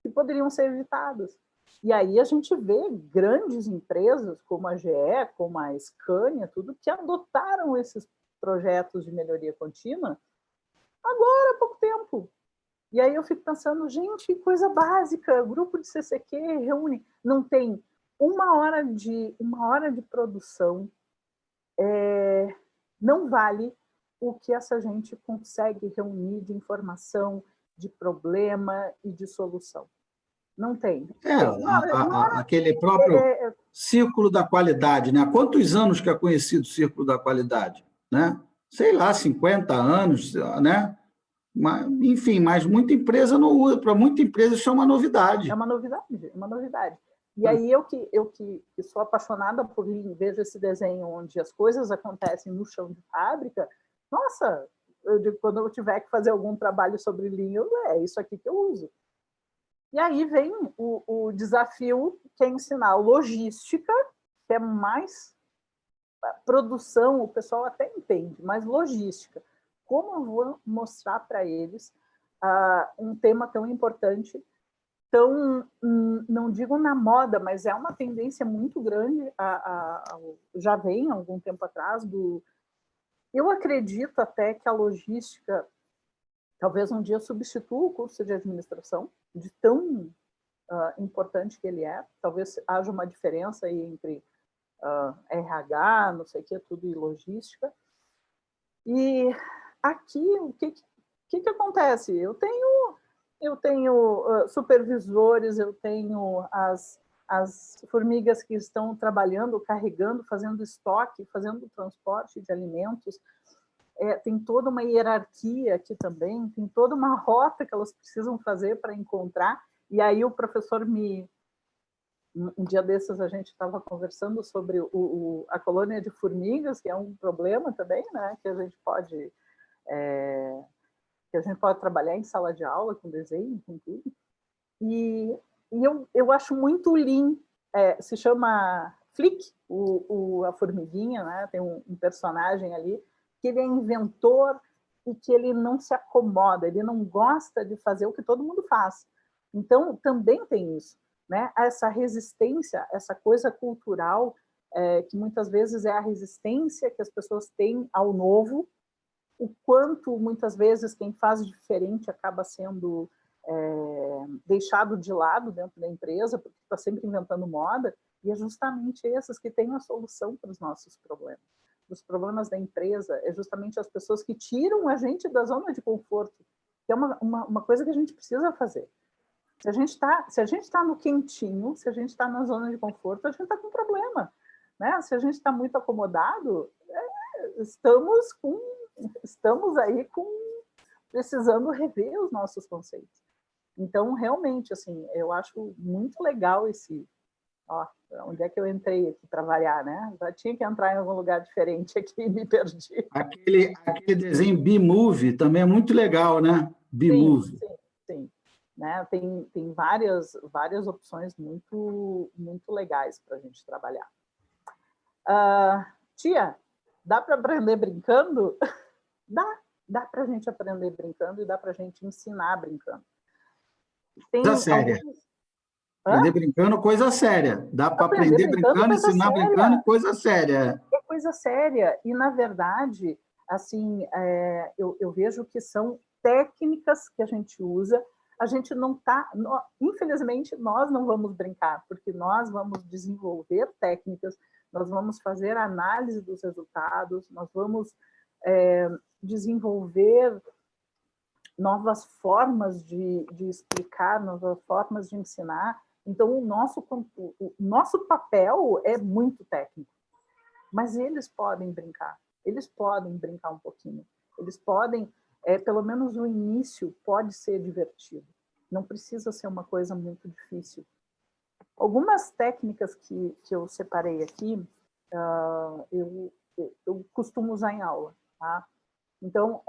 que poderiam ser evitadas. E aí a gente vê grandes empresas, como a GE, como a Scania, tudo, que adotaram esses projetos de melhoria contínua agora há pouco tempo. E aí eu fico pensando, gente, coisa básica, grupo de CCQ reúne, não tem uma hora de produção, não vale o que essa gente consegue reunir de informação, de problema e de solução. Não tem. Aquele próprio círculo da qualidade, né? Há quantos anos que é conhecido o círculo da qualidade? Né? Sei lá, 50 anos, né? Enfim, mas muita empresa não usa, para muita empresa isso é uma novidade. É uma novidade. E aí eu que sou apaixonada por Lean, vejo esse desenho onde as coisas acontecem no chão de fábrica, nossa, eu digo, quando eu tiver que fazer algum trabalho sobre Lean, é isso aqui que eu uso. E aí vem o desafio, que é ensinar logística, que é mais produção, o pessoal até entende, mas logística. Como eu vou mostrar para eles um tema tão importante, tão, não digo na moda, mas é uma tendência muito grande, já vem há algum tempo atrás, eu acredito até que a logística talvez um dia substitua o curso de administração, de tão importante que ele é. Talvez haja uma diferença aí entre RH, não sei o que, tudo e logística. E aqui, o que acontece? Eu tenho supervisores, eu tenho as formigas que estão trabalhando, carregando, fazendo estoque, fazendo transporte de alimentos. Tem toda uma hierarquia aqui também, tem toda uma rota que elas precisam fazer para encontrar. E aí o professor um dia desses a gente estava conversando sobre a colônia de formigas, que é um problema também, né? Que a gente pode trabalhar em sala de aula com desenho, com tudo. E eu acho muito Lean, se chama Flick, a formiguinha, né? Tem um personagem ali que ele é inventor e que ele não se acomoda, ele não gosta de fazer o que todo mundo faz. Então, também tem isso, né? Essa resistência, essa coisa cultural, que muitas vezes é a resistência que as pessoas têm ao novo, o quanto, muitas vezes, quem faz diferente acaba sendo deixado de lado dentro da empresa, porque está sempre inventando moda, e é justamente esses que têm a solução para os nossos problemas. Os problemas da empresa é justamente as pessoas que tiram a gente da zona de conforto, que é uma coisa que a gente precisa fazer. Se a gente está no quentinho, se a gente está na zona de conforto, a gente está com problema. Né? Se a gente está muito acomodado, estamos aí precisando rever os nossos conceitos. Então, realmente, assim, eu acho muito legal onde é que eu entrei aqui para variar, né? Já tinha que entrar em algum lugar diferente aqui e me perdi. Aquele desenho B-Movie também é muito legal, né? B-Movie. Sim. Né? Tem várias opções muito, muito legais para a gente trabalhar. Tia, dá para aprender brincando? Dá para a gente aprender brincando e dá para a gente ensinar brincando. Coisa séria. Aprender brincando, coisa séria. Dá para aprender brincando, ensinar brincando, coisa séria. É coisa séria. E, na verdade, assim, eu vejo que são técnicas que a gente usa. A gente não está... Infelizmente, nós não vamos brincar, porque nós vamos desenvolver técnicas, nós vamos fazer análise dos resultados, nós vamos desenvolver novas formas de explicar, novas formas de ensinar. Então, o nosso papel é muito técnico, mas eles podem brincar um pouquinho, eles podem, pelo menos o início pode ser divertido, não precisa ser uma coisa muito difícil. Algumas técnicas que eu separei aqui, eu costumo usar em aula, tá? Então,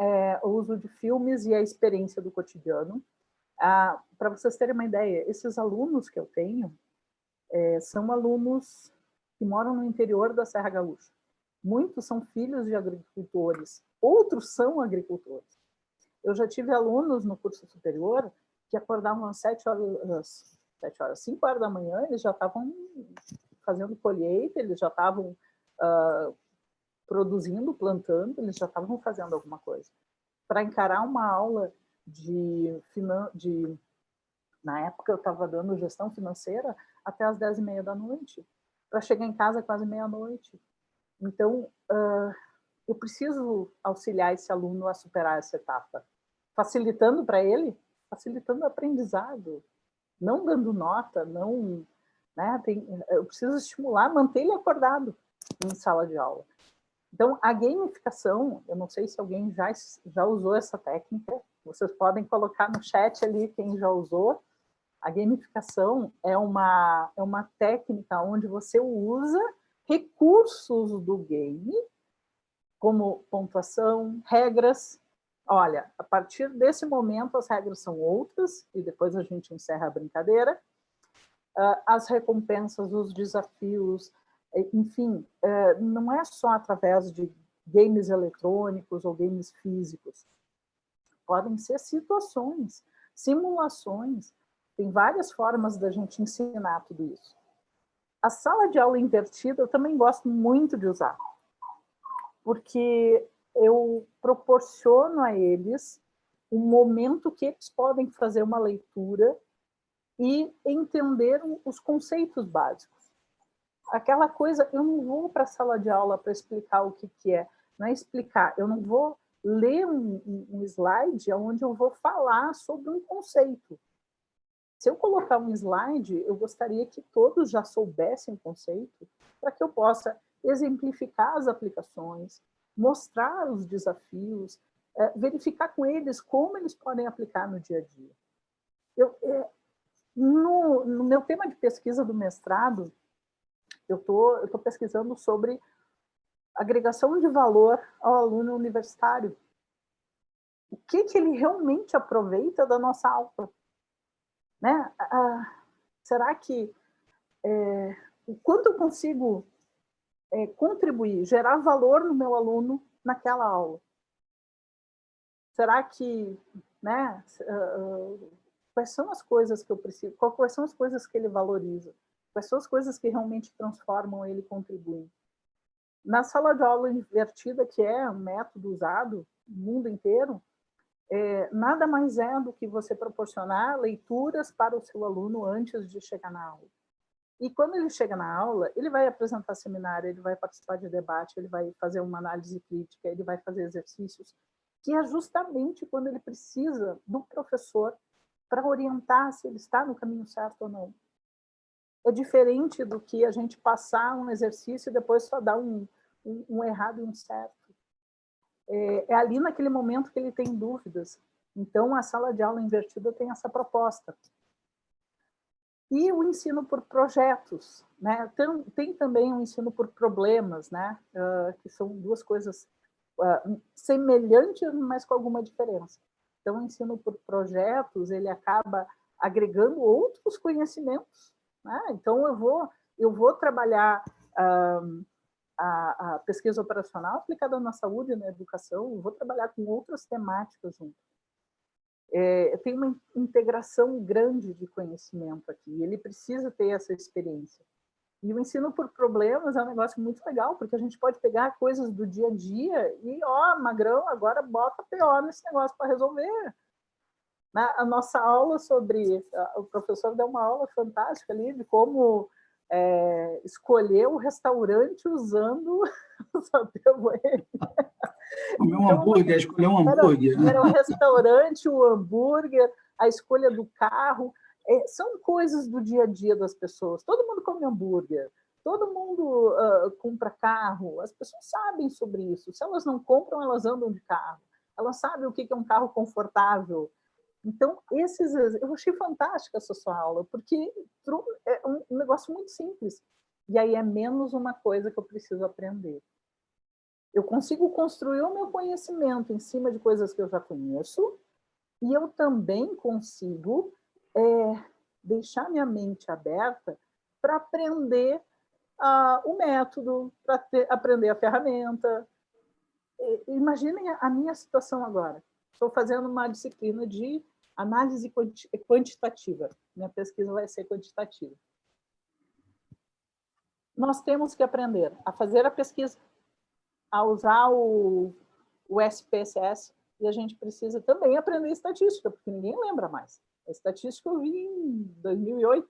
o uso de filmes e a experiência do cotidiano. Para vocês terem uma ideia, esses alunos que eu tenho são alunos que moram no interior da Serra Gaúcha. Muitos são filhos de agricultores, outros são agricultores. Eu já tive alunos no curso superior que acordavam às 5 horas da manhã, eles já estavam fazendo colheita, eles já estavam produzindo, plantando, eles já estavam fazendo alguma coisa. Para encarar uma aula na época eu estava dando gestão financeira até às 10h30 da noite, para chegar em casa quase meia-noite. Então, eu preciso auxiliar esse aluno a superar essa etapa, facilitando para ele, facilitando o aprendizado, não dando nota, não, né, eu preciso estimular, manter ele acordado em sala de aula. Então, a gamificação, eu não sei se alguém já usou essa técnica, vocês podem colocar no chat ali quem já usou. A gamificação é uma técnica onde você usa recursos do game, como pontuação, regras. Olha, a partir desse momento as regras são outras, e depois a gente encerra a brincadeira. As recompensas, os desafios, enfim, não é só através de games eletrônicos ou games físicos. Podem ser situações, simulações. Tem várias formas da gente ensinar tudo isso. A sala de aula invertida eu também gosto muito de usar, porque eu proporciono a eles um momento que eles podem fazer uma leitura e entender os conceitos básicos. Aquela coisa, eu não vou para a sala de aula para explicar o que é, não é explicar, eu não vou ler um slide onde eu vou falar sobre um conceito. Se eu colocar um slide, eu gostaria que todos já soubessem o conceito, para que eu possa exemplificar as aplicações, mostrar os desafios, verificar com eles como eles podem aplicar no dia a dia. No meu tema de pesquisa do mestrado, eu tô pesquisando sobre agregação de valor ao aluno universitário. O que ele realmente aproveita da nossa aula? Né? Será que o quanto eu consigo contribuir, gerar valor no meu aluno naquela aula? Será que, né, quais são as coisas que eu preciso, quais são as coisas que ele valoriza? Quais são as coisas que realmente transformam ele e contribuem? Na sala de aula invertida, que é um método usado no mundo inteiro, nada mais é do que você proporcionar leituras para o seu aluno antes de chegar na aula. E quando ele chega na aula, ele vai apresentar seminário, ele vai participar de debate, ele vai fazer uma análise crítica, ele vai fazer exercícios, que é justamente quando ele precisa do professor para orientar se ele está no caminho certo ou não. É diferente do que a gente passar um exercício e depois só dar um errado e um certo. É ali naquele momento que ele tem dúvidas. Então, a sala de aula invertida tem essa proposta. E o ensino por projetos, né? Tem também o ensino por problemas, né? Que são duas coisas semelhantes, mas com alguma diferença. Então, o ensino por projetos, ele acaba agregando outros conhecimentos, né? Então, eu vou trabalhar a pesquisa operacional aplicada na saúde e na educação, eu vou trabalhar com outras temáticas junto. Tem uma integração grande de conhecimento aqui, ele precisa ter essa experiência. E o ensino por problemas é um negócio muito legal, porque a gente pode pegar coisas do dia a dia e, magrão, agora bota PO nesse negócio para resolver. A nossa aula sobre... O professor deu uma aula fantástica ali de como escolher o restaurante usando o saber. Comer um hambúrguer, escolher um hambúrguer. Era o restaurante, o hambúrguer, a escolha do carro. São coisas do dia a dia das pessoas. Todo mundo come hambúrguer, todo mundo compra carro. As pessoas sabem sobre isso. Se elas não compram, elas andam de carro. Elas sabem o que é um carro confortável. Então, eu achei fantástica essa sua aula, porque é um negócio muito simples. E aí é menos uma coisa que eu preciso aprender. Eu consigo construir o meu conhecimento em cima de coisas que eu já conheço, e eu também consigo deixar minha mente aberta para aprender o método para aprender a ferramenta. Imaginem a minha situação agora. Estou fazendo uma disciplina de análise quantitativa. Minha pesquisa vai ser quantitativa. Nós temos que aprender a fazer a pesquisa, a usar o SPSS, e a gente precisa também aprender estatística, porque ninguém lembra mais. A estatística eu vi em 2008.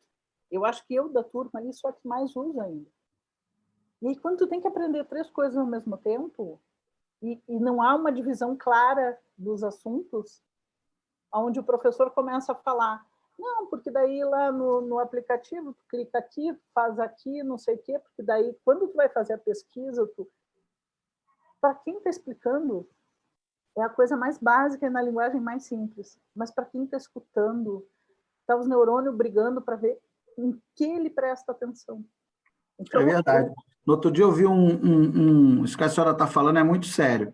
Eu acho que eu, da turma ali, sou a que mais usa ainda. E aí, quando tu tem que aprender 3 coisas ao mesmo tempo, e não há uma divisão clara dos assuntos, onde o professor começa a falar, não, porque daí lá no aplicativo, tu clica aqui, faz aqui, não sei o quê, porque daí, quando tu vai fazer a pesquisa, para quem está explicando, é a coisa mais básica e na linguagem mais simples. Mas para quem está escutando, está os neurônios brigando para ver em que ele presta atenção. Então, É verdade. No outro dia eu vi isso que a senhora está falando é muito sério.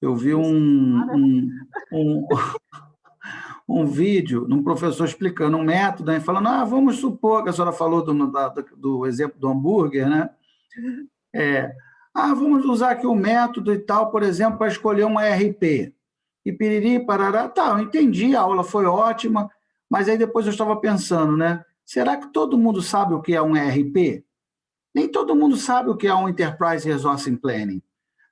Eu vi um vídeo de um professor explicando um método, né, falando, vamos supor que a senhora falou do exemplo do hambúrguer, né? Vamos usar aqui o método e tal, por exemplo, para escolher uma RP. E piriri, parará, tá, eu entendi, a aula foi ótima, mas aí depois eu estava pensando, né? Será que todo mundo sabe o que é um ERP? Nem todo mundo sabe o que é um Enterprise Resource Planning,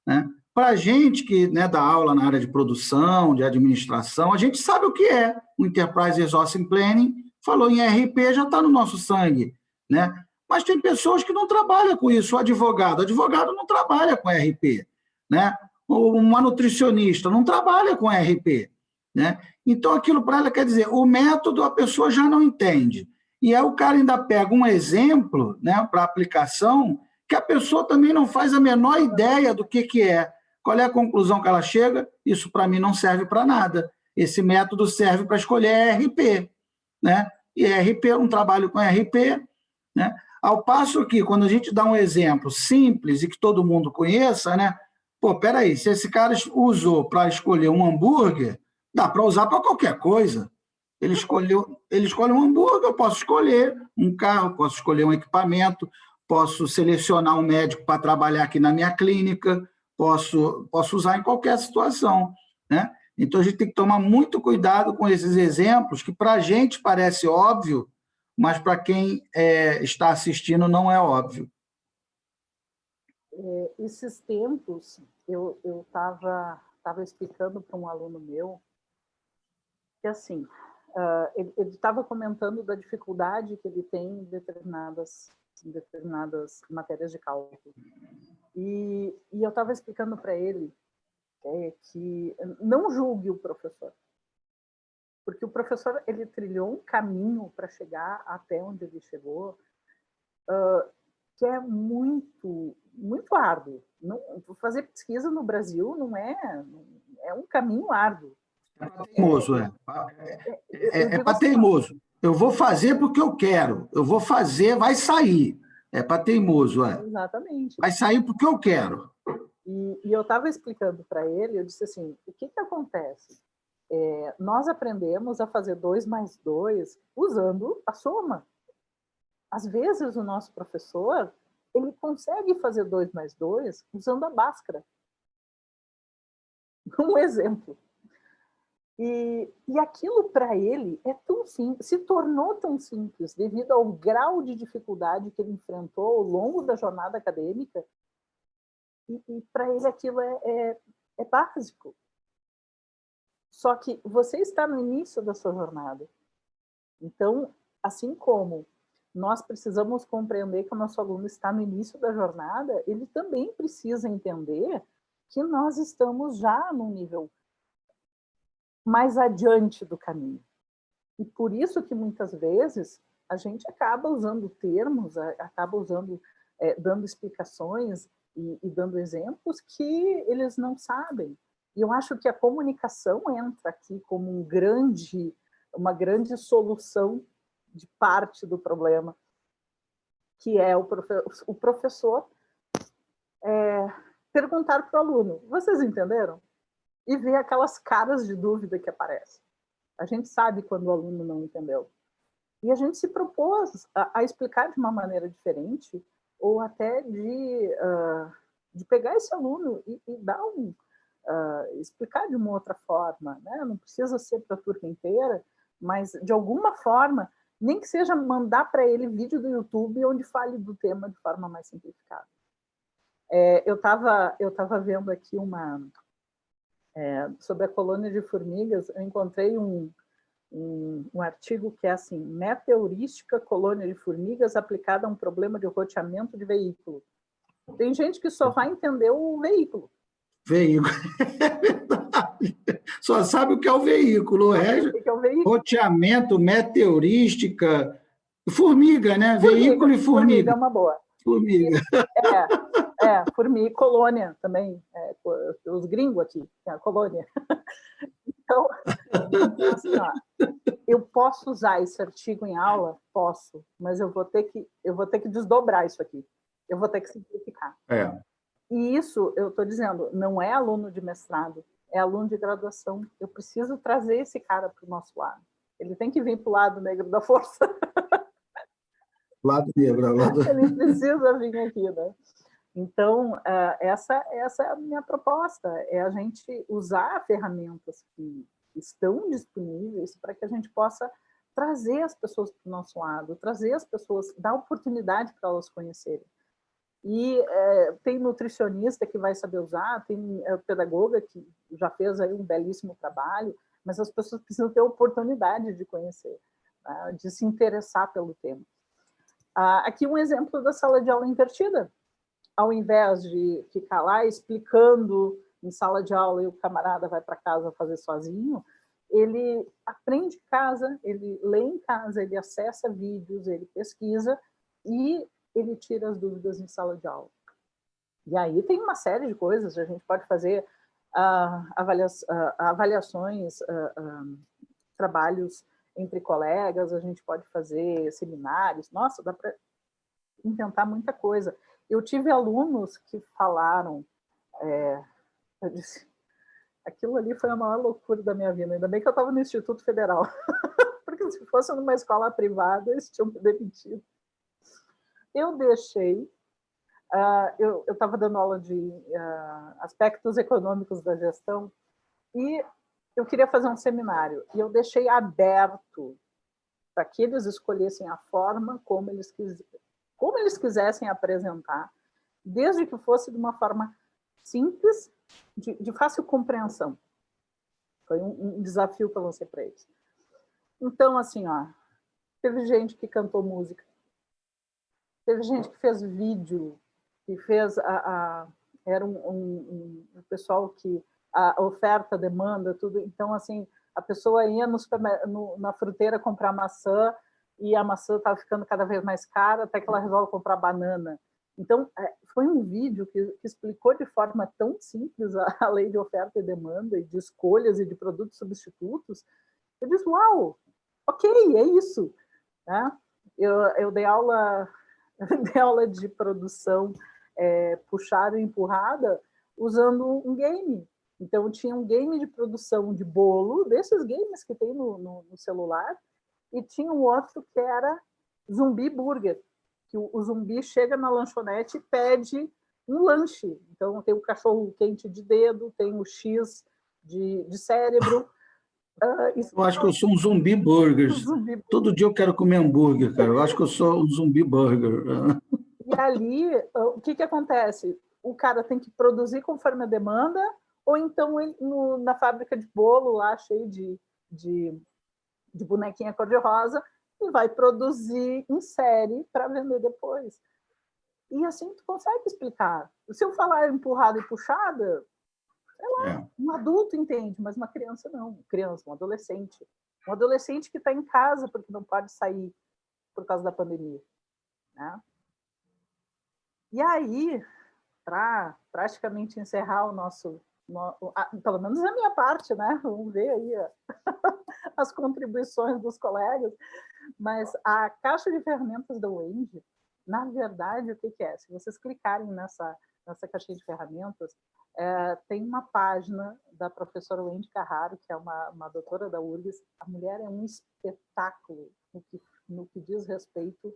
né? Para a gente que, né, dá aula na área de produção, de administração, a gente sabe o que é o Enterprise Resource Planning, falou em ERP, já está no nosso sangue, né? Mas tem pessoas que não trabalham com isso, o advogado não trabalha com ERP, né? Uma nutricionista não trabalha com ERP, né? Então, aquilo para ela quer dizer, o método a pessoa já não entende. E aí o cara ainda pega um exemplo, né, para aplicação, que a pessoa também não faz a menor ideia do que é. Qual é a conclusão que ela chega? Isso, para mim, não serve para nada. Esse método serve para escolher ERP, né? E ERP, eu não trabalho com ERP, né? Ao passo que, quando a gente dá um exemplo simples e que todo mundo conheça, né? Pô, peraí, se esse cara usou para escolher um hambúrguer, dá para usar para qualquer coisa. Ele escolhe um hambúrguer, eu posso escolher um carro, posso escolher um equipamento, posso selecionar um médico para trabalhar aqui na minha clínica, posso usar em qualquer situação, né? Então, a gente tem que tomar muito cuidado com esses exemplos, que para a gente parece óbvio, mas para quem está assistindo não é óbvio. Esses tempos, eu estava explicando para um aluno meu que, assim, ele estava comentando da dificuldade que ele tem em determinadas matérias de cálculo. E eu estava explicando para ele que não julgue o professor, porque o professor ele trilhou um caminho para chegar até onde ele chegou, que é muito árduo. Fazer pesquisa no Brasil não é um caminho árduo. É para teimoso, é para teimoso. Eu vou fazer porque eu quero. Eu vou fazer, vai sair. É para teimoso, Exatamente. Vai sair porque eu quero. E eu estava explicando para ele, eu disse assim, o que acontece? Nós aprendemos a fazer 2 mais 2 usando a soma. Às vezes, o nosso professor, ele consegue fazer 2 mais 2 usando a Bhaskara. Um exemplo. E aquilo para ele é tão simples, se tornou tão simples devido ao grau de dificuldade que ele enfrentou ao longo da jornada acadêmica, e para ele aquilo é básico. Só que você está no início da sua jornada. Então, assim como nós precisamos compreender que o nosso aluno está no início da jornada, ele também precisa entender que nós estamos já num nível mais adiante do caminho. E por isso que muitas vezes a gente acaba usando termos, acaba dando explicações e dando exemplos que eles não sabem. E eu acho que a comunicação entra aqui como uma grande solução de parte do problema, que é o professor perguntar para o aluno, vocês entenderam? E ver aquelas caras de dúvida que aparecem. A gente sabe quando o aluno não entendeu. E a gente se propôs a explicar de uma maneira diferente, ou até de pegar esse aluno e dar explicar de uma outra forma, né? Não precisa ser para a turma inteira, mas de alguma forma, nem que seja mandar para ele vídeo do YouTube onde fale do tema de forma mais simplificada. Eu tava vendo aqui sobre a colônia de formigas, eu encontrei um artigo que é assim: meteorística colônia de formigas aplicada a um problema de roteamento de veículo. Tem gente que só vai entender o veículo. Veículo. É verdade. Só sabe o que é o veículo, o resto, que é o veículo. roteamento, meteorística, formiga, né? Veículo e formiga. Formiga é uma boa. Formiga. Formiga, colônia também. Os gringos aqui, a colônia. Então assim, ó, eu posso usar esse artigo em aula? Posso, mas eu vou ter que desdobrar isso aqui. Eu vou ter que simplificar. E isso, eu estou dizendo, não é aluno de mestrado, é aluno de graduação. Eu preciso trazer esse cara para o nosso lado. Ele tem que vir para o lado negro da força. Lado negro. Ele precisa vir aqui, né? Então, essa é a minha proposta, é a gente usar ferramentas que estão disponíveis para que a gente possa trazer as pessoas para o nosso lado, trazer as pessoas, dar oportunidade para elas conhecerem. E tem nutricionista que vai saber usar, tem pedagoga que já fez aí um belíssimo trabalho, mas as pessoas precisam ter oportunidade de conhecer, né, de se interessar pelo tema. Aqui um exemplo da sala de aula invertida. Ao invés de ficar lá explicando em sala de aula e o camarada vai para casa fazer sozinho, ele aprende em casa, ele lê em casa, ele acessa vídeos, ele pesquisa e ele tira as dúvidas em sala de aula. E aí tem uma série de coisas, a gente pode fazer avaliações, trabalhos entre colegas, a gente pode fazer seminários, nossa, dá para inventar muita coisa. Eu tive alunos que falaram, eu disse, aquilo ali foi a maior loucura da minha vida, ainda bem que eu estava no Instituto Federal, porque se fosse numa escola privada, eles tinham me demitido. Eu deixei, eu estava dando aula de aspectos econômicos da gestão e eu queria fazer um seminário, e eu deixei aberto para que eles escolhessem a forma como eles quisessem apresentar, desde que fosse de uma forma simples, de fácil compreensão. Foi um desafio que eu lancei para eles. Então, assim, teve gente que cantou música, teve gente que fez vídeo, que fez era um pessoal que a oferta, demanda, tudo. Então, assim, a pessoa ia na fruteira comprar maçã e a maçã estava ficando cada vez mais cara, até que ela resolve comprar banana. Então, foi um vídeo que explicou de forma tão simples a lei de oferta e demanda, e de escolhas e de produtos substitutos. Eu disse, uau, ok, é isso. Né? Eu dei aula de produção puxada e empurrada usando um game. Então, tinha um game de produção de bolo, desses games que tem no celular, e tinha um outro que era Zumbi Burger, que o zumbi chega na lanchonete e pede um lanche. Então, tem o cachorro quente de dedo, tem o X de cérebro. Eu acho que eu sou um zumbi burger. Todo dia eu quero comer hambúrguer, cara. Eu acho que eu sou um zumbi burger. E ali, o que acontece? O cara tem que produzir conforme a demanda, ou então na fábrica de bolo lá, cheio de bonequinha cor-de-rosa, e vai produzir em série para vender depois. E assim tu consegue explicar. Se eu falar empurrada e puxada, sei lá, um adulto entende, mas uma criança não. Um adolescente. Um adolescente que está em casa porque não pode sair por causa da pandemia. Né? E aí, para praticamente encerrar o nosso pelo menos a minha parte, né? Vamos ver aí as contribuições dos colegas, mas a caixa de ferramentas da UEND, na verdade, o que é? Se vocês clicarem nessa caixinha de ferramentas, tem uma página da professora Wendy Carraro, que é uma doutora da URGS. A mulher é um espetáculo no que diz respeito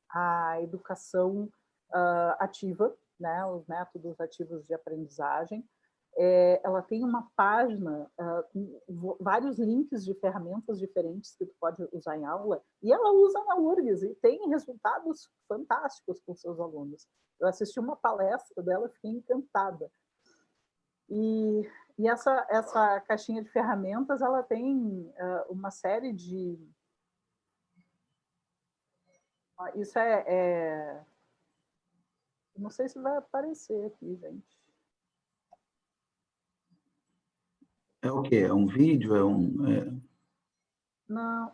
à educação ativa, né, os métodos ativos de aprendizagem. Ela tem uma página com vários links de ferramentas diferentes que tu pode usar em aula, e ela usa na URGS e tem resultados fantásticos com seus alunos. Eu assisti uma palestra dela, fiquei encantada. E essa caixinha de ferramentas, ela tem uma série de... Isso não sei se vai aparecer aqui, gente. É o quê? É um vídeo? Não,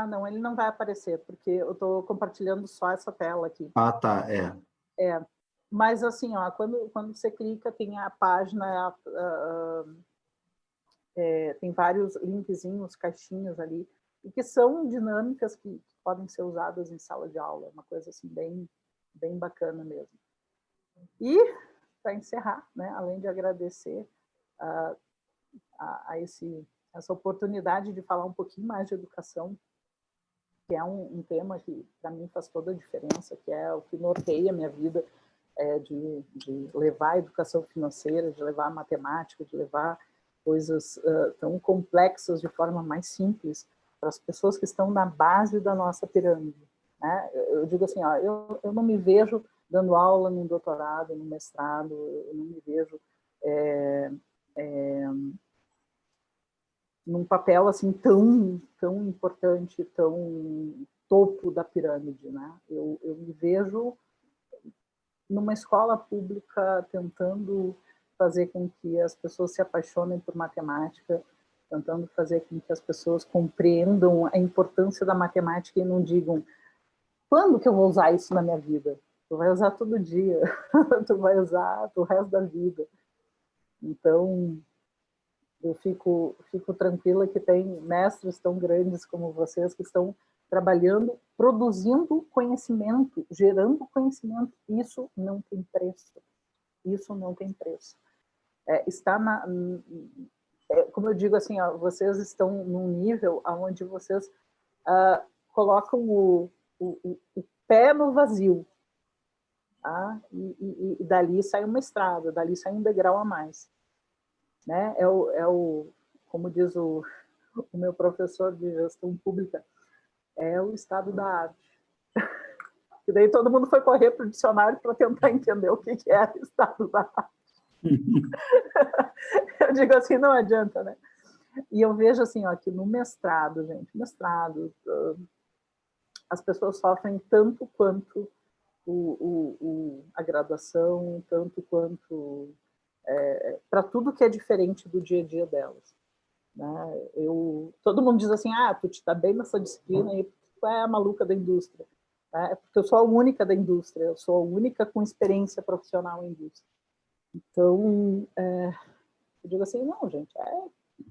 não, ele não vai aparecer, porque eu estou compartilhando só essa tela aqui. Ah, tá, Mas, assim, ó, quando você clica, tem a página, tem vários linkzinhos, caixinhas ali, e que são dinâmicas que podem ser usadas em sala de aula, uma coisa assim bem bacana mesmo. E, para encerrar, né, além de agradecer essa oportunidade de falar um pouquinho mais de educação, que é um tema que, para mim, faz toda a diferença, que é o que norteia a minha vida, de levar a educação financeira, de levar a matemática, de levar coisas tão complexas de forma mais simples para as pessoas que estão na base da nossa pirâmide. Né? Eu digo assim, ó, eu não me vejo dando aula num doutorado, num mestrado, eu não me vejo num papel assim tão importante, tão topo da pirâmide, né? Eu me vejo numa escola pública tentando fazer com que as pessoas se apaixonem por matemática, tentando fazer com que as pessoas compreendam a importância da matemática e não digam: quando que eu vou usar isso na minha vida? Tu vai usar todo dia, tu vai usar o resto da vida. Então, eu fico tranquila que tem mestres tão grandes como vocês que estão trabalhando, produzindo conhecimento, gerando conhecimento. Isso não tem preço. Isso não tem preço. Como eu digo assim, ó, vocês estão num nível onde vocês colocam o pé no vazio. Tá? E dali sai uma estrada, dali sai um degrau a mais. Né? Como diz o meu professor de gestão pública, é o estado da arte. E daí todo mundo foi correr para o dicionário para tentar entender o que era o estado da arte. Eu digo assim, não adianta, né? E eu vejo assim, ó, que no mestrado, gente, as pessoas sofrem tanto quanto a graduação, tanto quanto para tudo que é diferente do dia a dia delas. Né? Todo mundo diz assim, tu te dá bem nessa disciplina e tu é a maluca da indústria. Né? É porque eu sou a única da indústria, eu sou a única com experiência profissional em indústria. Então, eu digo assim, não, gente,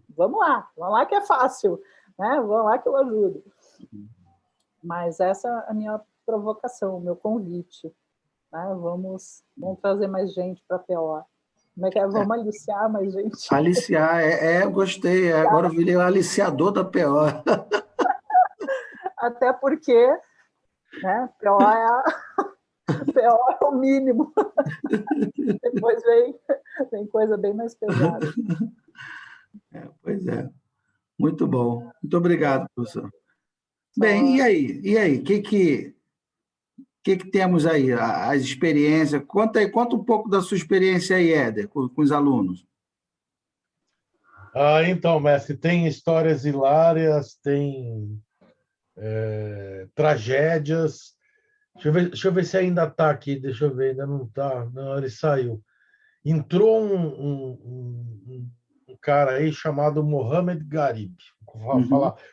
vamos lá que é fácil, né? Vamos lá que eu ajudo. Mas essa é a minha provocação, o meu convite. Né? Vamos trazer mais gente para a PO. Como é que é? Vamos aliciar mais gente. Aliciar, eu gostei. Agora eu virei o aliciador da PO. Até porque, né, PO é o mínimo. Depois vem coisa bem mais pesada. Pois é. Muito bom. Muito obrigado, professor. Bem, e aí? O que temos aí? As experiências. Conta um pouco da sua experiência aí, Éder, com os alunos. Então, mestre, tem histórias hilárias, tem tragédias. Deixa eu ver se ainda está aqui. Deixa eu ver, ainda não está. Não, ele saiu. Entrou um cara aí chamado Mohamed Garib.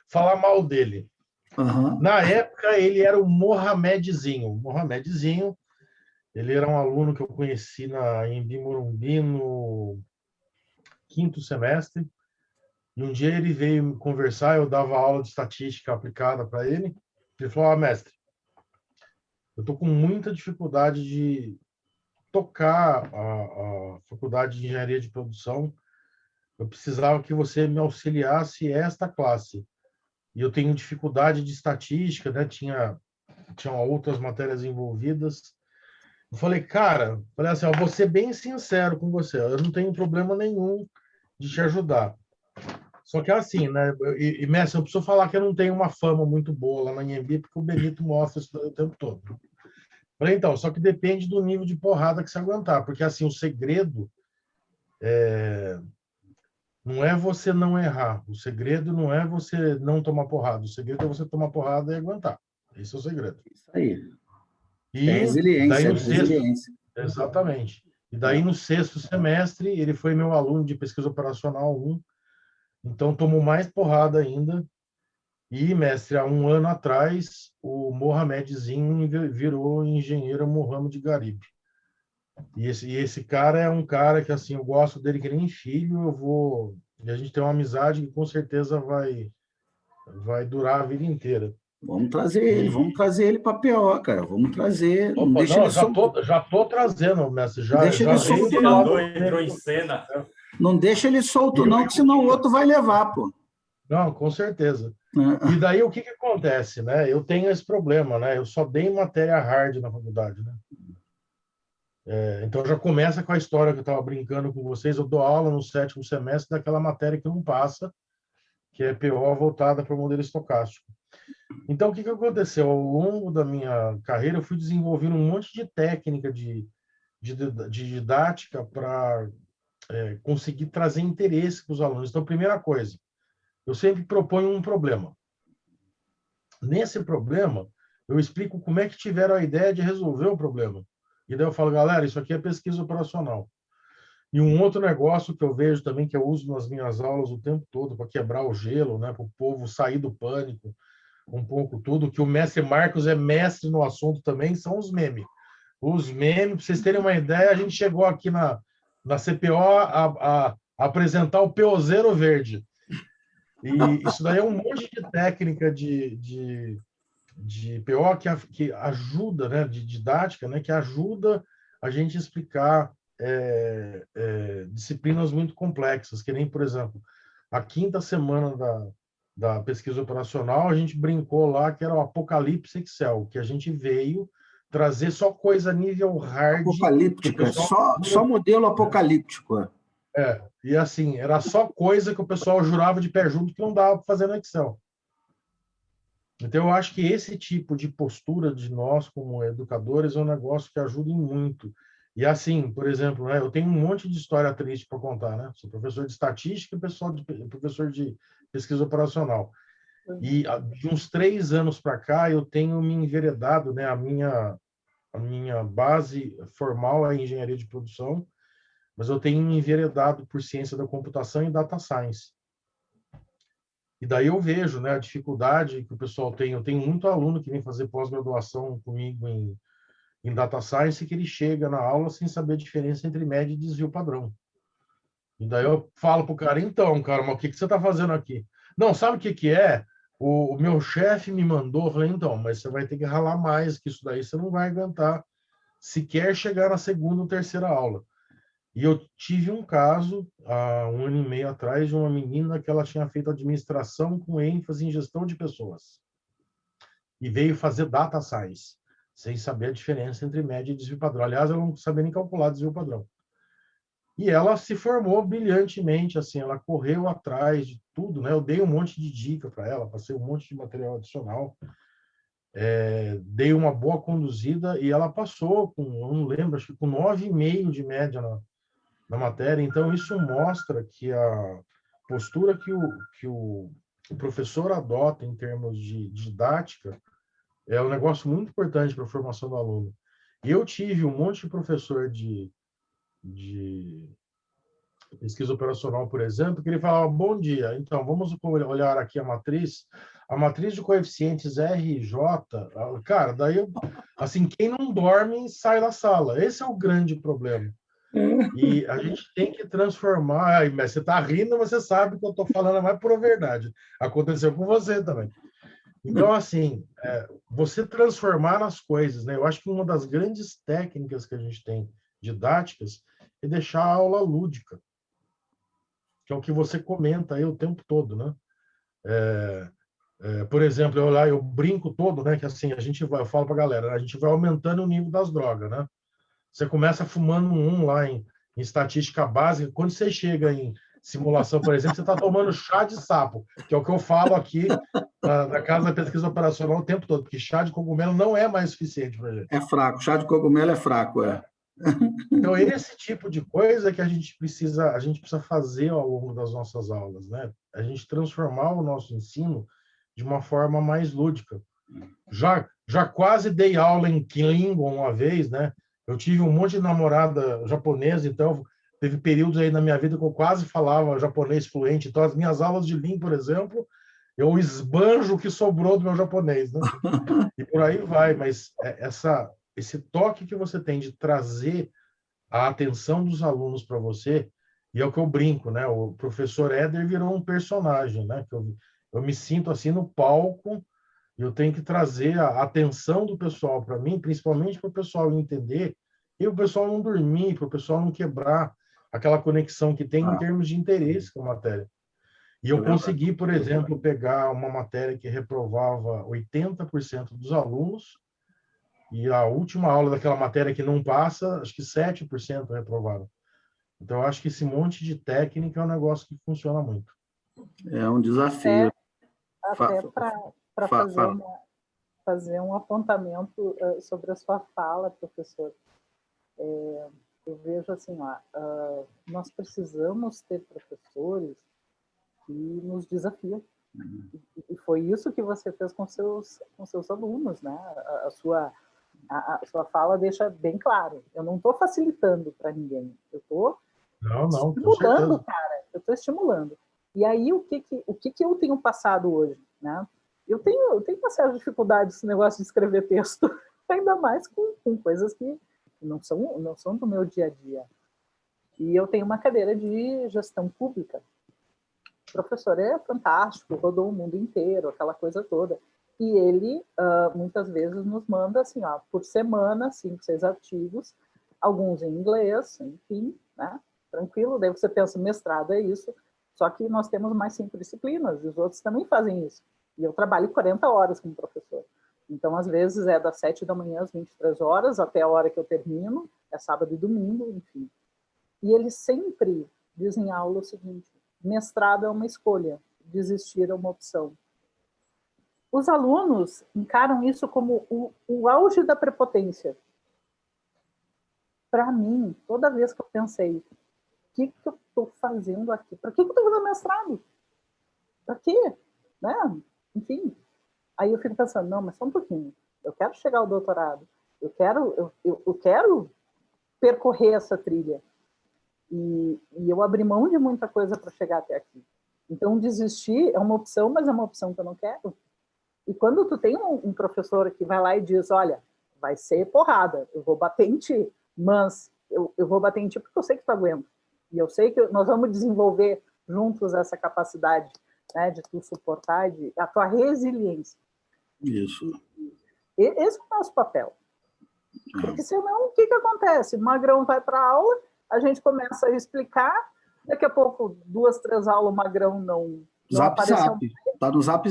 Falar mal dele. Uhum. Na época, ele era o Mohamedzinho. Mohamedzinho, ele era um aluno que eu conheci em Bimorumbi no 5º semestre. E um dia ele veio me conversar, eu dava aula de estatística aplicada para ele. Ele falou: mestre, eu estou com muita dificuldade de tocar a faculdade de engenharia de produção. Eu precisava que você me auxiliasse esta classe. E eu tenho dificuldade de estatística, né? Tinham outras matérias envolvidas. Eu falei, cara, falei assim, ó, vou ser bem sincero com você, eu não tenho problema nenhum de te ajudar. Só que é assim, né? Mestre, eu preciso falar que eu não tenho uma fama muito boa lá na Anhembi, porque o Benito mostra isso o tempo todo. Falei, então, só que depende do nível de porrada que você aguentar, porque assim, o segredo não é você não errar, o segredo não é você não tomar porrada, o segredo é você tomar porrada e aguentar. Esse é o segredo. Isso aí. É E daí resiliência, é no sexto, resiliência. exatamente. E daí no sexto semestre, ele foi meu aluno de pesquisa operacional 1, então tomou mais porrada ainda. E, mestre, há um ano atrás, o Mohamedzinho virou engenheiro Mohamed Garib. E esse cara é um cara que, assim, eu gosto dele que nem filho, e a gente tem uma amizade que com certeza vai durar a vida inteira. Vamos E, trazer ele para PO, cara. Vamos trazer, não opa, deixa não, ele solto. já tô trazendo, mestre, Não deixa ele já veio solto, o não. papo. Iniciador entrou em cena. Não deixa ele solto, E não, que senão o outro vai levar, pô. não, com certeza. E É. daí o que acontece, né? Eu tenho esse problema, né? Eu só dei matéria hard na faculdade, né? Então já começa com a história que eu estava brincando com vocês. Eu dou aula no 7º semestre daquela matéria que não passa, que é PO voltada para o modelo estocástico. Então o que aconteceu? Ao longo da minha carreira, eu fui desenvolvendo um monte de técnica de didática para conseguir trazer interesse para os alunos. Então, primeira coisa, eu sempre proponho um problema. Nesse problema, eu explico como é que tiveram a ideia de resolver o problema. E daí eu falo, galera, isso aqui é pesquisa operacional. E um outro negócio que eu vejo também, que eu uso nas minhas aulas o tempo todo para quebrar o gelo, né, para o povo sair do pânico, um pouco tudo, que o mestre Marcos é mestre no assunto também, são os memes. Os memes, para vocês terem uma ideia, a gente chegou aqui na CPO a apresentar o Peozeiro Verde. E isso daí é um monte de técnica de PO que ajuda, né, de didática, né, que ajuda a gente a explicar disciplinas muito complexas, que nem, por exemplo, a 5ª semana da pesquisa operacional, a gente brincou lá que era o Apocalipse Excel, que a gente veio trazer só coisa nível hard que o Apocalíptica, pessoal... só modelo apocalíptico. E assim, era só coisa que o pessoal jurava de pé junto que não dava para fazer no Excel. Então, eu acho que esse tipo de postura de nós, como educadores, é um negócio que ajuda muito. E assim, por exemplo, né, eu tenho um monte de história triste para contar, né? Sou professor de estatística e professor de pesquisa operacional. E de uns 3 anos para cá, eu tenho me enveredado, né? A minha base formal é engenharia de produção, mas eu tenho me enveredado por ciência da computação e data science. E daí eu vejo, né, a dificuldade que o pessoal tem. Eu tenho muito aluno que vem fazer pós-graduação comigo em data science, que ele chega na aula sem saber a diferença entre média e desvio padrão. E daí eu falo para o cara, então, cara, mas o que você está fazendo aqui? Não, sabe o que é? O meu chefe me mandou. Eu falei, então, mas você vai ter que ralar mais, que isso daí você não vai aguentar sequer chegar na 2ª ou 3ª aula. E eu tive um caso, há 1 ano e meio atrás, de uma menina que ela tinha feito administração com ênfase em gestão de pessoas. E veio fazer data science, sem saber a diferença entre média e desvio padrão. Aliás, ela não sabia nem calcular desvio padrão. E ela se formou brilhantemente, assim, ela correu atrás de tudo, né? Eu dei um monte de dica para ela, passei um monte de material adicional, dei uma boa conduzida e ela passou com, eu não lembro, acho que com 9,5 de média na matéria. Então, isso mostra que a postura que o professor adota em termos de didática é um negócio muito importante para a formação do aluno. E eu tive um monte de professor de pesquisa operacional, por exemplo, que ele falava, bom dia, então, vamos olhar aqui a matriz de coeficientes R e J. Cara, daí, assim, quem não dorme sai da sala. Esse é o grande problema. E a gente tem que transformar. Mas você está rindo, você sabe que eu estou falando a mais pura verdade. Aconteceu com você também. Então, assim, você transformar as coisas, né? Eu acho que uma das grandes técnicas que a gente tem didáticas é deixar a aula lúdica, que é o que você comenta aí o tempo todo, né? Por exemplo, eu brinco todo, né? Que assim, eu falo para a galera, a gente vai aumentando o nível das drogas, né? você começa fumando um lá em estatística básica. Quando você chega em simulação, por exemplo, você está tomando chá de sapo, que é o que eu falo aqui na Casa da Pesquisa Operacional o tempo todo, porque chá de cogumelo não é mais suficiente para a gente. É fraco, chá de cogumelo é fraco, é. Então, esse tipo de coisa que a gente precisa fazer ao longo das nossas aulas, né? A gente transformar o nosso ensino de uma forma mais lúdica. Já quase dei aula em Klingon uma vez, né? Eu tive um monte de namorada japonesa, então teve períodos aí na minha vida que eu quase falava japonês fluente. Então, as minhas aulas de Lean, por exemplo, eu esbanjo o que sobrou do meu japonês, né? E por aí vai, mas esse toque que você tem de trazer a atenção dos alunos para você, e é o que eu brinco, né? O professor Éder virou um personagem, né? Que eu me sinto assim no palco e eu tenho que trazer a atenção do pessoal para mim, principalmente para o pessoal entender e o pessoal não dormir, para o pessoal não quebrar aquela conexão que tem em termos de interesse com a matéria. E eu consegui, por exemplo, pegar uma matéria que reprovava 80% dos alunos e a última aula daquela matéria que não passa, acho que 7% reprovaram. Então, eu acho que esse monte de técnica é um negócio que funciona muito. É um desafio. Até para fazer um apontamento sobre a sua fala, professor. Eu vejo assim, nós precisamos ter professores que nos desafiam. E foi isso que você fez com seus alunos, né? A sua fala deixa bem claro. Eu não estou facilitando para ninguém. Eu estou estimulando, cara. Eu estou estimulando. E aí, o que eu tenho passado hoje, né? Eu tenho uma certa dificuldade nesse negócio de escrever texto, ainda mais com coisas que não são do meu dia a dia. E eu tenho uma cadeira de gestão pública. O professor é fantástico, rodou o mundo inteiro, aquela coisa toda. E ele, muitas vezes, nos manda, assim, por semana, 5, 6 artigos, alguns em inglês, enfim, né? Tranquilo. Daí você pensa, mestrado é isso. Só que nós temos mais 5 disciplinas, e os outros também fazem isso. E eu trabalho 40 horas como professor. Então, às vezes, é das 7 da manhã às 23 horas, até a hora que eu termino, é sábado e domingo, enfim. E eles sempre dizem em aula o seguinte: mestrado é uma escolha, desistir é uma opção. Os alunos encaram isso como o auge da prepotência. Para mim, toda vez que eu pensei, o que eu estou fazendo aqui? Para que eu estou fazendo mestrado? Para quê? Né? Enfim. Aí eu fico pensando, não, mas só um pouquinho. Eu quero chegar ao doutorado. Eu quero percorrer essa trilha. E eu abri mão de muita coisa para chegar até aqui. Então, desistir é uma opção, mas é uma opção que eu não quero. E quando tu tem um professor que vai lá e diz, olha, vai ser porrada, eu vou bater em ti, mas eu vou bater em ti porque eu sei que tu aguenta. E eu sei que nós vamos desenvolver juntos essa capacidade, né, de tu suportar, a tua resiliência. Isso. Esse é o nosso papel. Porque senão, o que acontece? O Magrão vai para a aula, a gente começa a explicar, daqui a pouco, 2, 3 aulas, o Magrão não apareceu. Zap. Está no Zap.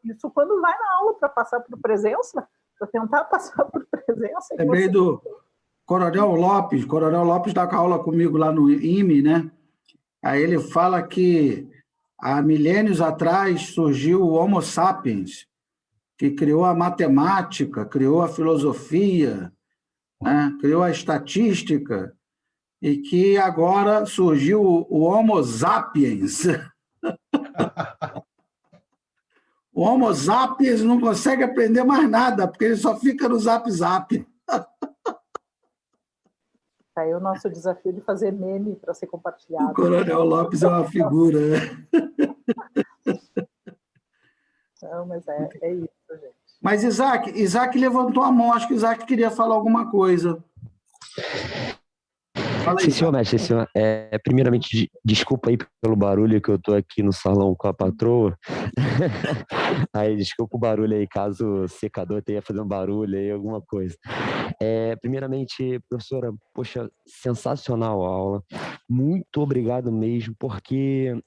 Isso quando vai na aula para passar por presença, para tentar passar por presença. Lembrei do Coronel Lopes. Coronel Lopes dá aula comigo lá no IME, né? Aí ele fala que há milênios atrás surgiu o Homo sapiens, que criou a matemática, criou a filosofia, né? Criou a estatística, e que agora surgiu o Homo sapiens. O Homo sapiens não consegue aprender mais nada, porque ele só fica no Zap. Aí o nosso desafio de fazer meme para ser compartilhado. O Coronel Lopes é uma figura. Não, mas é isso, gente. Mas Isaac levantou a mão, acho que Isaac queria falar alguma coisa. Fala aí, sim, senhor mestre, sim, senhor. Primeiramente, desculpa aí pelo barulho que eu estou aqui no salão com a patroa. Aí, desculpa o barulho aí, caso o secador tenha fazendo barulho aí, alguma coisa. Primeiramente, professora, poxa, sensacional a aula. Muito obrigado mesmo, porque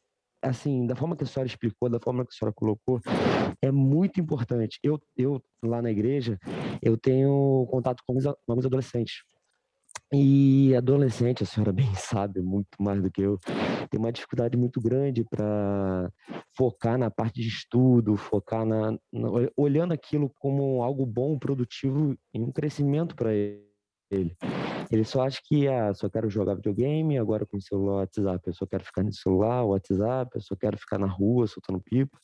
assim, da forma que a senhora explicou, da forma que a senhora colocou, é muito importante. Eu lá na igreja, eu tenho contato com alguns adolescentes. E adolescente, a senhora bem sabe, muito mais do que eu, tem uma dificuldade muito grande para focar na parte de estudo, focar olhando aquilo como algo bom, produtivo e um crescimento para ele. Ele só acha que só quero jogar videogame, agora com o celular, WhatsApp, eu só quero ficar no celular, WhatsApp, eu só quero ficar na rua, soltando pipa.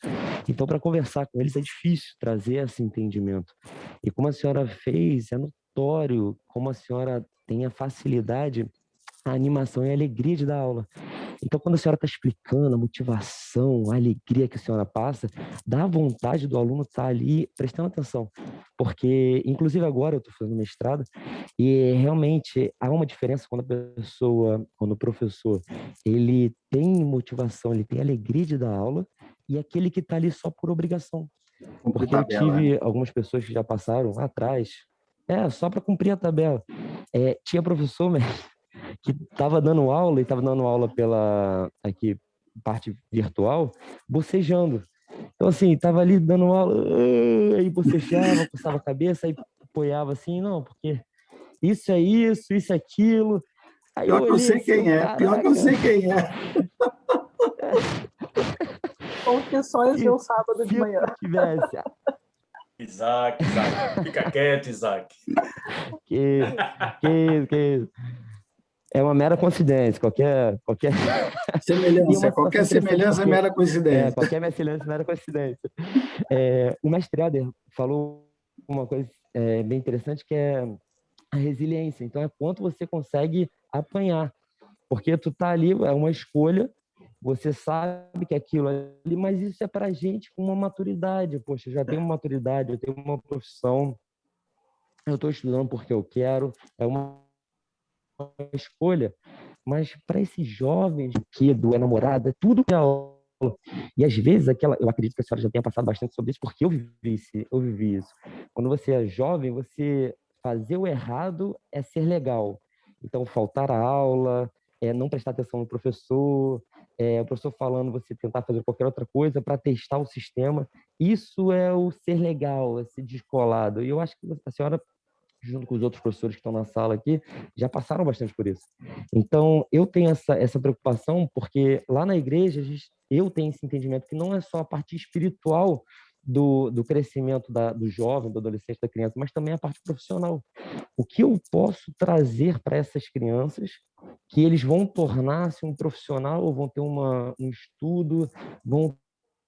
Então, para conversar com eles é difícil trazer esse entendimento. E como a senhora fez, é notório como a senhora tem a facilidade, a animação e a alegria de dar aula. Então, quando a senhora está explicando a motivação, a alegria que a senhora passa, dá vontade do aluno estar ali prestando atenção. Porque, inclusive agora eu estou fazendo mestrado, e realmente há uma diferença quando o professor, ele tem motivação, ele tem alegria de dar aula, e aquele que está ali só por obrigação. Cumprir Porque eu tabela, né? tive algumas pessoas que já passaram lá atrás, só para cumprir a tabela. Tinha professor, que estava dando aula, e estava dando aula pela aqui, parte virtual, bocejando. Então, assim, estava ali dando aula, aí bocejava, coçava a cabeça, aí apoiava assim, não, porque isso é isso é aquilo. Aí eu Pior que eu olhei sei assim, quem é, pior que eu caraca, sei quem é. Confissões de um sábado de se eu manhã. tivesse Isaac, fica quieto, Isaac. que é uma mera coincidência, qualquer e Semelhança, uma situação qualquer interessante semelhança é porque mera coincidência. qualquer semelhança é mera coincidência. O mestre Ader falou uma coisa bem interessante que é a resiliência. Então é quanto você consegue apanhar, porque tu tá ali, é uma escolha, você sabe que aquilo ali, mas isso é pra gente com uma maturidade. Poxa, eu já tenho uma maturidade, eu tenho uma profissão, eu estou estudando porque eu quero, é uma escolha. Mas para esses jovens, que é namorada, é tudo que é aula. E às vezes eu acredito que a senhora já tenha passado bastante sobre isso, porque eu vivi isso. Quando você é jovem, você fazer o errado é ser legal. Então, faltar a aula, não prestar atenção no professor, o professor falando, você tentar fazer qualquer outra coisa para testar o sistema. Isso é o ser legal, é ser descolado. E eu acho que a senhora, junto com os outros professores que estão na sala aqui, já passaram bastante por isso. Então, eu tenho essa preocupação, porque lá na igreja, eu tenho esse entendimento que não é só a parte espiritual do crescimento do jovem, do adolescente, da criança, mas também a parte profissional. O que eu posso trazer para essas crianças que eles vão tornar-se um profissional, ou vão ter um estudo, vão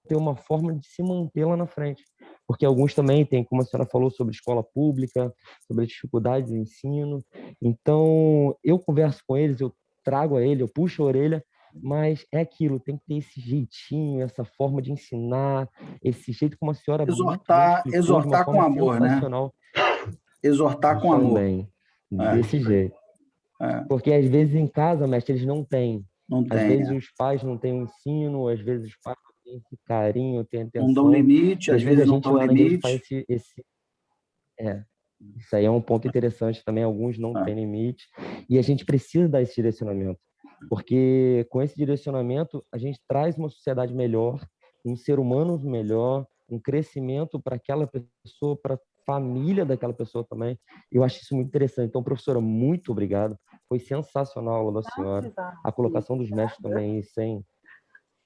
ter uma forma de se manter lá na frente. Porque alguns também têm, como a senhora falou, sobre escola pública, sobre a dificuldade do ensino. Então, eu converso com eles, eu trago a ele, eu puxo a orelha, mas é aquilo, tem que ter esse jeitinho, essa forma de ensinar, esse jeito como a senhora muito bem explicou, de uma Exortar com forma amor, né? sensacional. Exortar com amor. Também, É, desse jeito. Porque às vezes em casa, mestre, eles não têm. não Às tem. vezes os pais não têm o ensino, às vezes os pais não têm esse carinho, têm Não dão atenção. limite, E às às vezes a vezes não gente dão lá na igreja faz limite. isso aí é um ponto interessante também, alguns não têm limite, e a gente precisa dar esse direcionamento, porque com esse direcionamento a gente traz uma sociedade melhor, um ser humano melhor, um crescimento para aquela pessoa, para a família daquela pessoa também. Eu acho isso muito interessante. Então, professora, muito obrigado. Foi sensacional a aula da senhora. A colocação dos mestres também,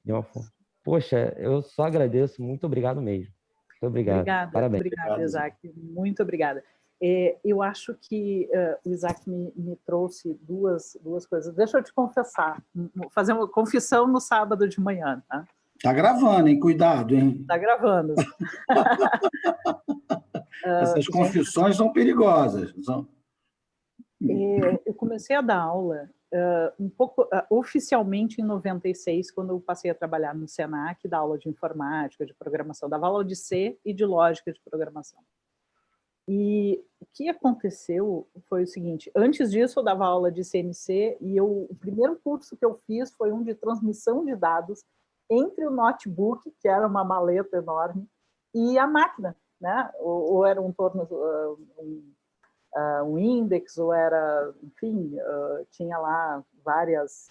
de uma forma. Poxa, eu só agradeço. Muito obrigado mesmo. Muito obrigado. Parabéns. Obrigada, Isaac. Muito obrigada. Eu acho que o Isaac me trouxe duas coisas. Deixa eu te confessar, fazer uma confissão no sábado de manhã, tá? Tá gravando, hein? Cuidado, hein? Tá gravando. Essas confissões são perigosas. Eu comecei a dar aula um pouco oficialmente em 96, quando eu passei a trabalhar no Senac, dar aula de informática, de programação, dava aula de C e de lógica de programação. E o que aconteceu foi o seguinte: antes disso eu dava aula de CNC e o primeiro curso que eu fiz foi um de transmissão de dados entre o notebook, que era uma maleta enorme, e a máquina, né? Ou era um index, ou era, enfim, tinha lá várias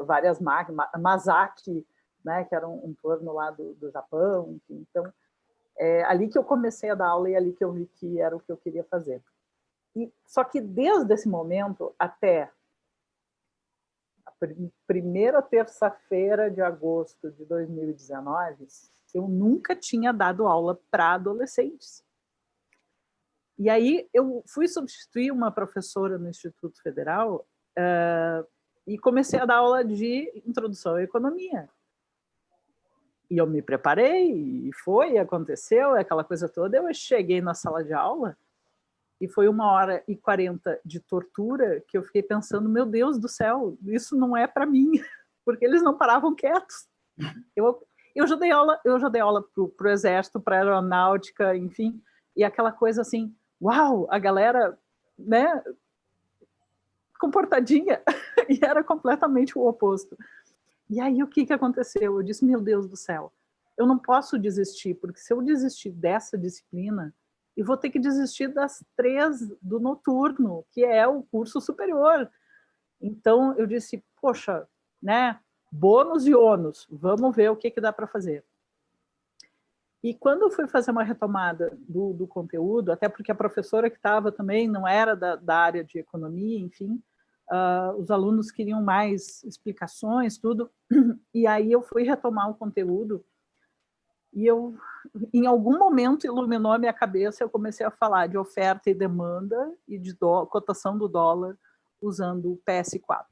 várias máquinas, Masaki, né, que era um torno lá do Japão, enfim. Então, ali que eu comecei a dar aula e ali que eu vi que era o que eu queria fazer. Só que desde esse momento até a primeira terça-feira de agosto de 2019, eu nunca tinha dado aula para adolescentes. E aí eu fui substituir uma professora no Instituto Federal e comecei a dar aula de introdução à economia. E eu me preparei, e aconteceu, aquela coisa toda. Eu cheguei na sala de aula e foi 1h40 de tortura que eu fiquei pensando, meu Deus do céu, isso não é para mim, porque eles não paravam quietos. Eu já dei aula para o Exército, para a Aeronáutica, enfim, e aquela coisa assim, uau, a galera, né, comportadinha, e era completamente o oposto. E aí o que aconteceu? Eu disse, meu Deus do céu, eu não posso desistir, porque se eu desistir dessa disciplina, eu vou ter que desistir das 3 do noturno, que é o curso superior. Então eu disse, poxa, né, bônus e ônus, vamos ver o que dá para fazer. E quando eu fui fazer uma retomada do conteúdo, até porque a professora que estava também não era da área de economia, enfim, os alunos queriam mais explicações, tudo, e aí eu fui retomar o conteúdo e em algum momento iluminou a minha cabeça, eu comecei a falar de oferta e demanda e de cotação do dólar usando o PS4.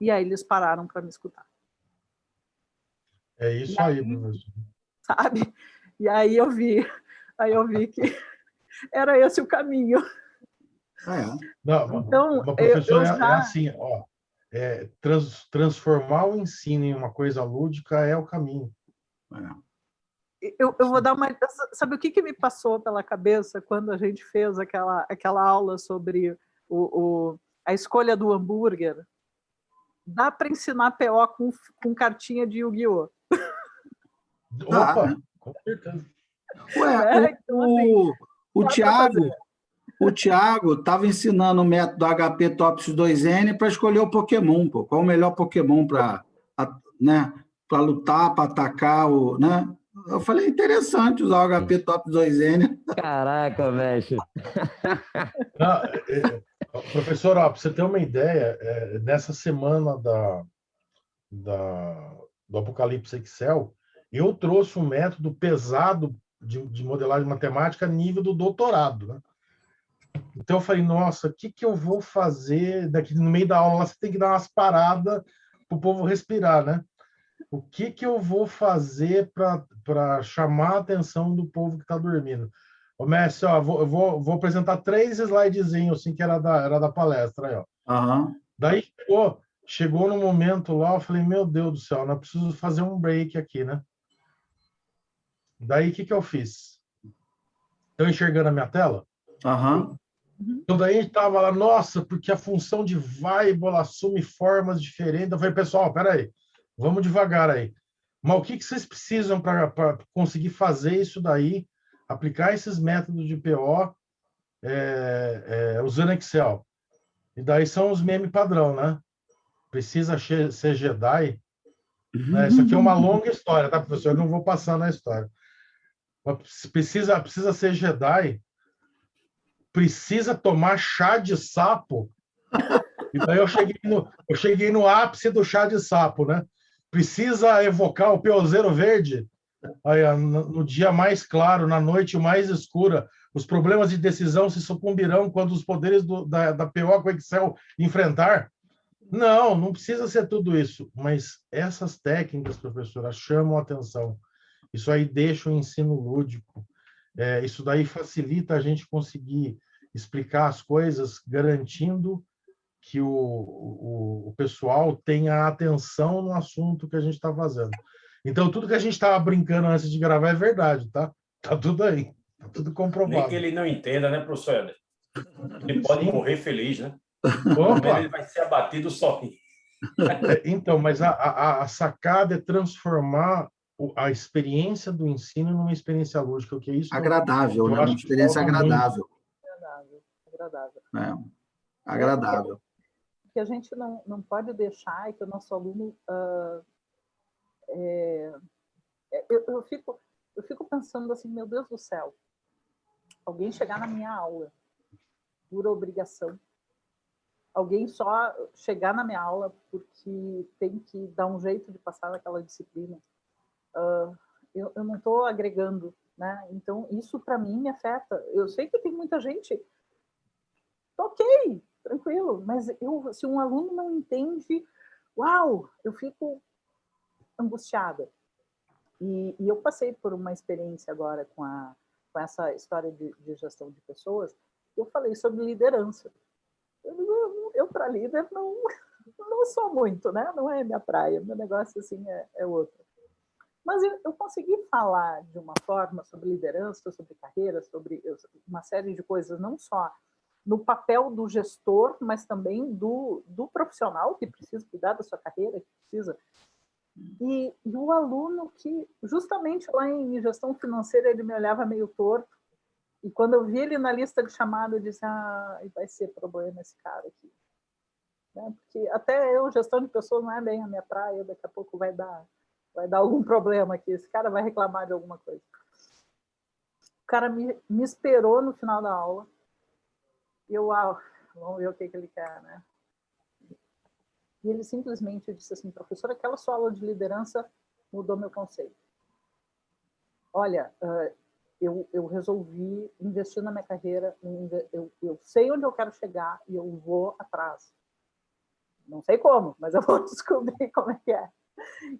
E aí eles pararam para me escutar. É isso aí, professor. Sabe? E aí eu vi que era esse o caminho. Não, então, professor, é assim, ó, transformar o ensino em uma coisa lúdica é o caminho. Eu vou dar uma... Sabe o que me passou pela cabeça quando a gente fez aquela aula sobre a escolha do hambúrguer? Dá para ensinar PO com cartinha de Yu-Gi-Oh! Opa, com certeza. Ué, então, assim, o Thiago estava ensinando o método HP Tops 2N para escolher o Pokémon, pô. Qual o melhor Pokémon para, né, para lutar, para atacar, né? Eu falei, interessante usar o HP Tops 2N. Caraca, mestre. Professor, para você ter uma ideia, nessa semana do Apocalipse Excel, eu trouxe um método pesado de modelagem matemática a nível do doutorado, né? Então eu falei, nossa, o que eu vou fazer daqui no meio da aula? Você tem que dar umas paradas para o povo respirar, né? O que eu vou fazer para chamar a atenção do povo que está dormindo? Ô, mestre, ó, eu vou apresentar 3 slidezinhos assim, que era da palestra. Aí, ó. Uhum. Daí chegou no momento lá, eu falei, meu Deus do céu, nós precisamos fazer um break aqui, né? Daí, o que eu fiz? Estão enxergando a minha tela? Uhum. Então, daí a gente estava lá, nossa, porque a função de variable assume formas diferentes. Eu falei, pessoal, peraí, vamos devagar aí. Mas o que vocês precisam para conseguir fazer isso daí, aplicar esses métodos de PO usando Excel? E daí são os memes padrão, né? Precisa ser Jedi. Né? Isso aqui é uma longa história, tá, professor? Eu não vou passar na história. Mas precisa ser Jedi. Precisa tomar chá de sapo. E daí eu cheguei no ápice do chá de sapo, né? Precisa evocar o Peozeiro Verde. Aí, no dia mais claro, na noite mais escura, os problemas de decisão se sucumbirão quando os poderes da PO com Excel enfrentar. Não precisa ser tudo isso. Mas essas técnicas, professora, chamam a atenção. Isso aí deixa o ensino lúdico. Isso daí facilita a gente conseguir explicar as coisas, garantindo que o pessoal tenha atenção no assunto que a gente está fazendo. Então, tudo que a gente estava brincando antes de gravar é verdade, tá? Tá tudo aí. Tá tudo comprovado. Nem que ele não entenda, né, professor Helder? Ele pode morrer feliz, né? Opa! Ele vai ser abatido sorrindo. Então, mas a sacada é transformar a experiência do ensino numa experiência lúdica, o que é isso? Agradável, né? Uma experiência agradável. Agradável. Agradável. que a gente não pode deixar, e que o nosso aluno... eu fico pensando assim, meu Deus do céu, alguém chegar na minha aula por obrigação, alguém só chegar na minha aula porque tem que dar um jeito de passar naquela disciplina, eu não estou agregando, né? Então, isso para mim me afeta. Eu sei que tem muita gente, ok, tranquilo, mas se um aluno não entende, uau, eu fico angustiada. E eu passei por uma experiência agora com essa história de gestão de pessoas. Eu falei sobre liderança. Eu para líder, não sou muito, né? Não é minha praia. Meu negócio assim é outro. Mas eu consegui falar de uma forma sobre liderança, sobre carreira, sobre uma série de coisas, não só no papel do gestor, mas também do profissional que precisa cuidar da sua carreira, que precisa... E o aluno que, justamente lá em gestão financeira, ele me olhava meio torto. E quando eu vi ele na lista de chamada, eu disse, vai ser problema esse cara aqui. Né? Porque até eu, gestão de pessoas, não é bem a minha praia, daqui a pouco vai dar algum problema aqui. Esse cara vai reclamar de alguma coisa. O cara me esperou no final da aula. E eu, vamos ver o que ele quer, né? E ele simplesmente disse assim, professora, aquela sua aula de liderança mudou meu conceito. Olha, eu resolvi investir na minha carreira, eu sei onde eu quero chegar e eu vou atrás. Não sei como, mas eu vou descobrir como é que é.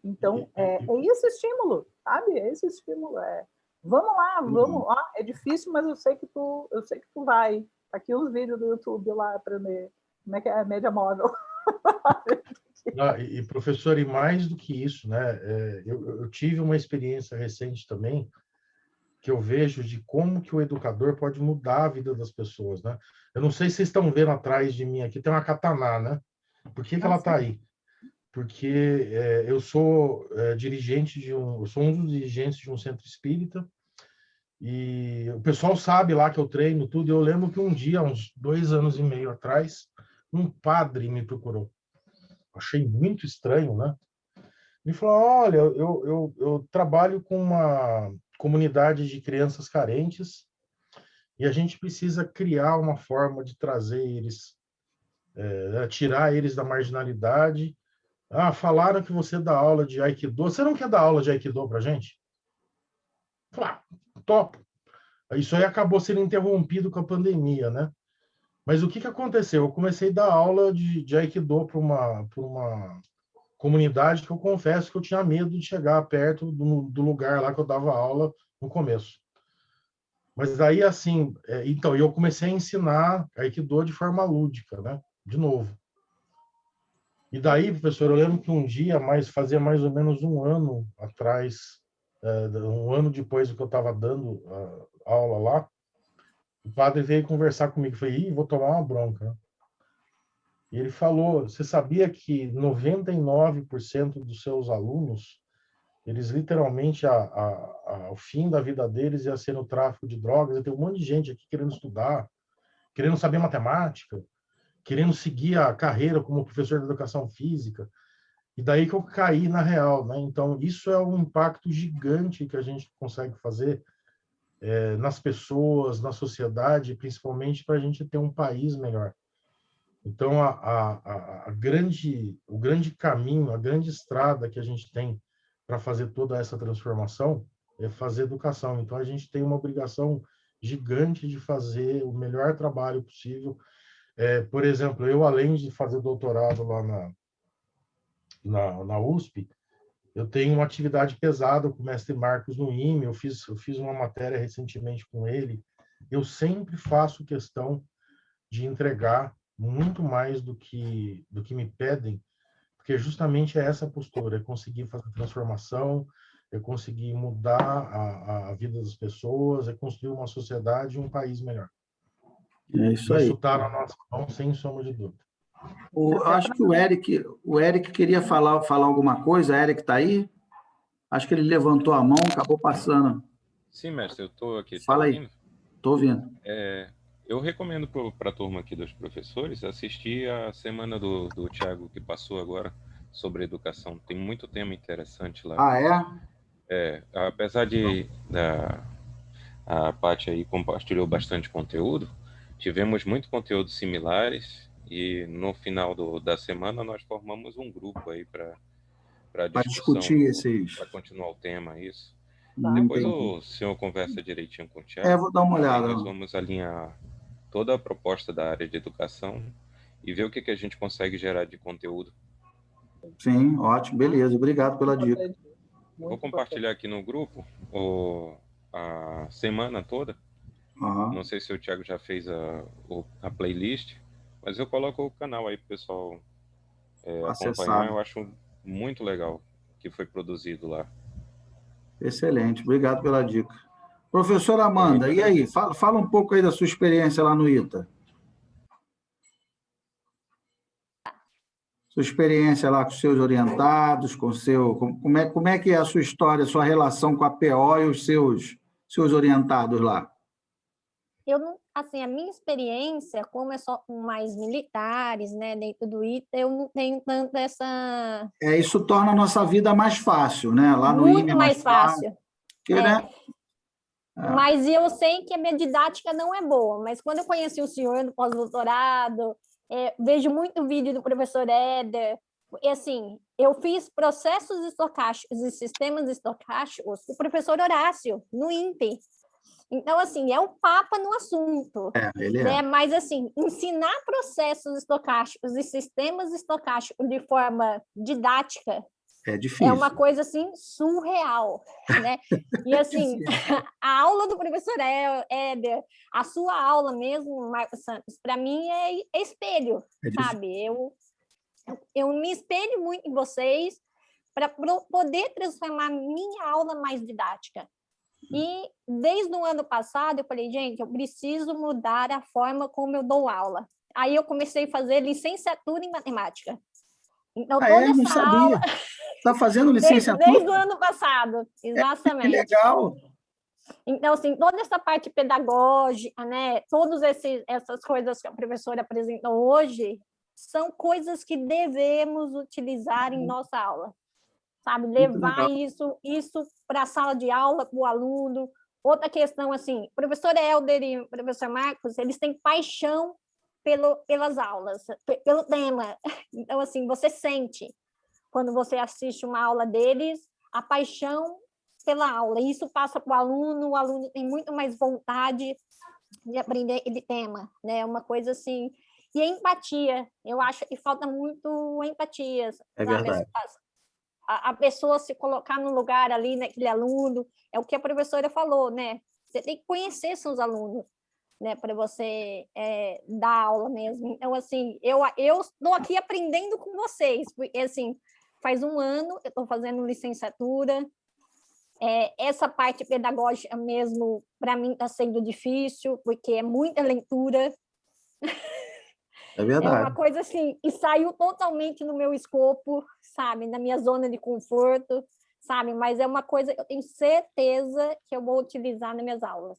Então, é esse estímulo, sabe? É esse estímulo. Vamos lá, é difícil, mas eu sei que tu vai. Tá aqui uns vídeos do YouTube lá aprender como é que é a média móvel. E professor, e mais do que isso, né? Eu tive uma experiência recente também que eu vejo de como que o educador pode mudar a vida das pessoas, né? Eu não sei se vocês estão vendo atrás de mim aqui, tem uma katana, né? Por que ela está aí? Porque eu sou eu sou um dos dirigentes de um centro espírita e o pessoal sabe lá que eu treino tudo. Eu lembro que um dia, uns 2 anos e meio atrás, um padre me procurou. Achei muito estranho, né? Me falou, olha, eu trabalho com uma comunidade de crianças carentes e a gente precisa criar uma forma de trazer eles, tirar eles da marginalidade. Falaram que você dá aula de Aikido. Você não quer dar aula de Aikido pra gente? Falei, topo. Isso aí acabou sendo interrompido com a pandemia, né? Mas o que aconteceu? Eu comecei a dar aula de Aikido para uma comunidade que eu confesso que eu tinha medo de chegar perto do lugar lá que eu dava aula no começo. Mas aí, assim, então, eu comecei a ensinar Aikido de forma lúdica, né? De novo. E daí, professor, eu lembro que um dia, fazia mais ou menos 1 ano atrás, 1 ano depois do que eu estava dando aula lá, o padre veio conversar comigo. Eu falei, vou tomar uma bronca, né? E ele falou, você sabia que 99% dos seus alunos, eles literalmente, ao fim da vida deles, ia ser no tráfico de drogas? E tem um monte de gente aqui querendo estudar, querendo saber matemática, querendo seguir a carreira como professor de educação física. E daí que eu caí na real, né? Então, isso é um impacto gigante que a gente consegue fazer nas pessoas, na sociedade, principalmente para a gente ter um país melhor. Então, o grande caminho, a grande estrada que a gente tem para fazer toda essa transformação é fazer educação. Então, a gente tem uma obrigação gigante de fazer o melhor trabalho possível. Por exemplo, eu, além de fazer doutorado lá na USP, eu tenho uma atividade pesada com o mestre Marcos no IME, eu fiz uma matéria recentemente com ele. Eu sempre faço questão de entregar muito mais do que me pedem, porque justamente é essa postura, é conseguir fazer transformação, é conseguir mudar a vida das pessoas, é construir uma sociedade e um país melhor. É isso aí. Isso está na nossa mão, sem sombra de dúvida. Eu acho que o Eric queria falar alguma coisa. O Eric está aí? Acho que ele levantou a mão, acabou passando. Sim, mestre, eu estou aqui. Fala tá aí. Estou ouvindo. Eu recomendo para a turma aqui dos professores assistir a semana do Thiago que passou agora sobre educação. Tem muito tema interessante lá. Ah, é? Apesar a Paty aí compartilhou bastante conteúdo, tivemos muito conteúdo similares e no final da semana nós formamos um grupo aí para Para discussão, discutir esses. para continuar o tema, isso. Depois Entendi. o senhor conversa direitinho com o Thiago. Vou dar uma Aí olhada. nós vamos alinhar toda a proposta da área de educação e ver o que a gente consegue gerar de conteúdo. Sim, ótimo, beleza. Obrigado pela dica. Vou compartilhar aqui no grupo a semana toda. Uhum. Não sei se o Thiago já fez a playlist, mas eu coloco o canal aí para o pessoal acompanhar. Eu acho muito legal o que foi produzido lá. Excelente, obrigado pela dica. Professora Amanda, e aí? Fala um pouco aí da sua experiência lá no ITA. Sua experiência lá com seus orientados, como é que é a sua história, a sua relação com a PO e os seus orientados lá? Eu não, assim, a minha experiência, como é só com mais militares, né, dentro do ITA, eu não tenho tanto essa... Isso torna a nossa vida mais fácil, né? Lá no Muito IME é mais fácil. Porque, né? Mas eu sei que a minha didática não é boa, mas quando eu conheci o senhor no pós-doutorado, vejo muito vídeo do professor Éder, e assim, eu fiz processos estocásticos e sistemas estocásticos com o professor Horácio, no INPE. Então, assim, é o papa no assunto. Ele né? Mas, assim, ensinar processos estocásticos e sistemas estocásticos de forma didática é difícil. É uma coisa, assim, surreal, né? E, assim, a aula do professor Éder, a sua aula mesmo, Marcos Santos, para mim é espelho, sabe? Eu me espelho muito em vocês para poder transformar minha aula mais didática. E desde o ano passado eu falei, gente, eu preciso mudar a forma como eu dou aula. Aí eu comecei a fazer licenciatura em matemática. Então, toda não essa sabia. aula... Está fazendo licenciatura? Desde o ano passado, exatamente. Que legal! Então, assim, toda essa parte pedagógica, né, todas essas coisas que a professora apresentou hoje, são coisas que devemos utilizar em nossa aula. Sabe, levar isso para a sala de aula, para o aluno. Outra questão, assim, o professor Helder e o professor Marcos, eles têm paixão pelas aulas, pelo tema. Então, assim, você sente, quando você assiste uma aula deles, a paixão pela aula. Isso passa para o aluno tem muito mais vontade de aprender aquele tema, né? Uma coisa assim... E a empatia, eu acho que falta muito empatia. É verdade. A pessoa se colocar no lugar ali, naquele aluno, é o que a professora falou, né? Você tem que conhecer seus alunos, né? Para você dar aula mesmo. Então, assim, eu estou aqui aprendendo com vocês, porque, assim, faz um ano eu estou fazendo licenciatura, essa parte pedagógica mesmo, para mim, está sendo difícil, porque é muita leitura. É verdade. É uma coisa assim, e saiu totalmente no meu escopo, sabe, na minha zona de conforto, sabe, mas é uma coisa que eu tenho certeza que eu vou utilizar nas minhas aulas.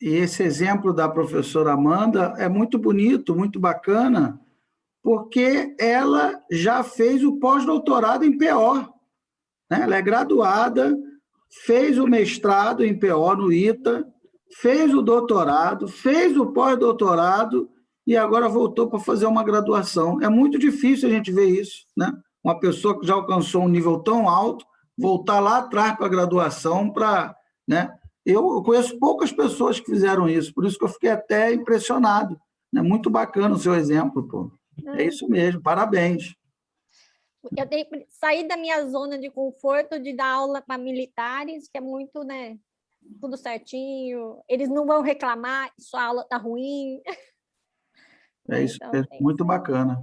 E esse exemplo da professora Amanda é muito bonito, muito bacana, porque ela já fez o pós-doutorado em PO, né? Ela é graduada, fez o mestrado em PO no ITA, fez o doutorado, fez o pós-doutorado, e agora voltou para fazer uma graduação. É muito difícil a gente ver isso, né? Uma pessoa que já alcançou um nível tão alto, voltar lá atrás para a graduação, né? Eu conheço poucas pessoas que fizeram isso, por isso que eu fiquei até impressionado. É muito bacana o seu exemplo, pô. É isso mesmo, parabéns. Eu tenho que sair da minha zona de conforto de dar aula para militares, que é muito, né? Tudo certinho, eles não vão reclamar, sua aula está ruim. É isso, então, muito bacana.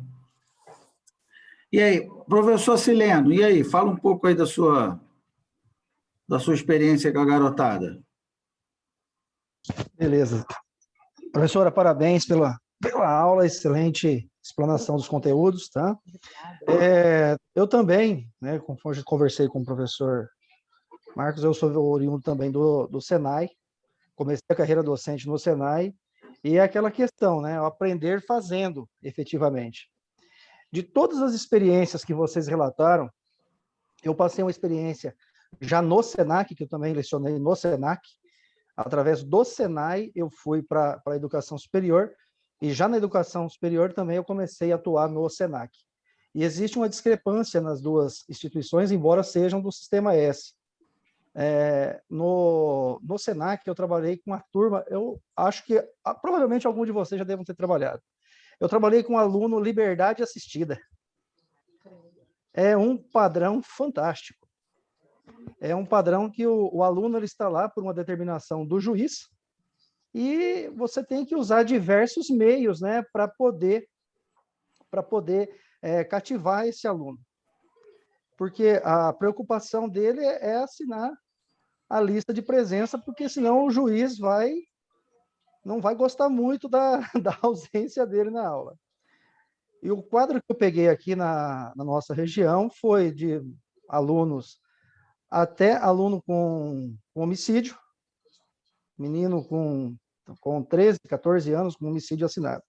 E aí, professor Sileno, e aí, fala um pouco aí da sua experiência com a garotada. Beleza. Professora, parabéns pela aula, excelente explanação dos conteúdos, tá? Eu também, né, conforme conversei com o professor Marcos, eu sou oriundo também do Senai, comecei a carreira docente no Senai, E é aquela questão, né? O aprender fazendo, efetivamente. De todas as experiências que vocês relataram, eu passei uma experiência já no SENAC, que eu também lecionei no SENAC. Através do SENAI, eu fui para a educação superior, e já na educação superior também eu comecei a atuar no SENAC. E existe uma discrepância nas duas instituições, embora sejam do Sistema S. No SENAC, eu trabalhei com uma turma, eu acho que provavelmente algum de vocês já devem ter trabalhado. Eu trabalhei com um aluno Liberdade Assistida. É um padrão fantástico. É um padrão que o aluno ele está lá por uma determinação do juiz e você tem que usar diversos meios, né, para poder cativar esse aluno. Porque a preocupação dele é assinar a lista de presença, porque senão o juiz não vai gostar muito da ausência dele na aula. E o quadro que eu peguei aqui na nossa região foi de alunos, até aluno com homicídio, menino com 13, 14 anos com homicídio assinado.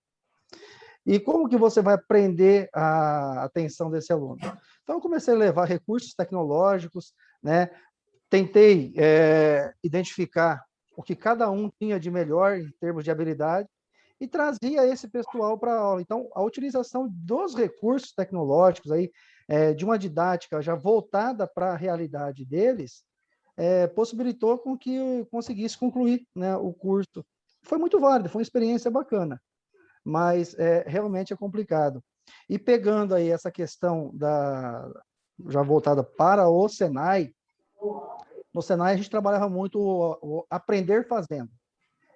E como que você vai prender a atenção desse aluno? Então, eu comecei a levar recursos tecnológicos, né? Tentei identificar o que cada um tinha de melhor em termos de habilidade e trazia esse pessoal para a aula. Então, a utilização dos recursos tecnológicos, aí, de uma didática já voltada para a realidade deles, possibilitou com que eu conseguisse concluir, né, o curso. Foi muito válido, foi uma experiência bacana, mas realmente é complicado. E pegando aí essa questão já voltada para o Senai, no Senai a gente trabalhava muito o aprender fazendo,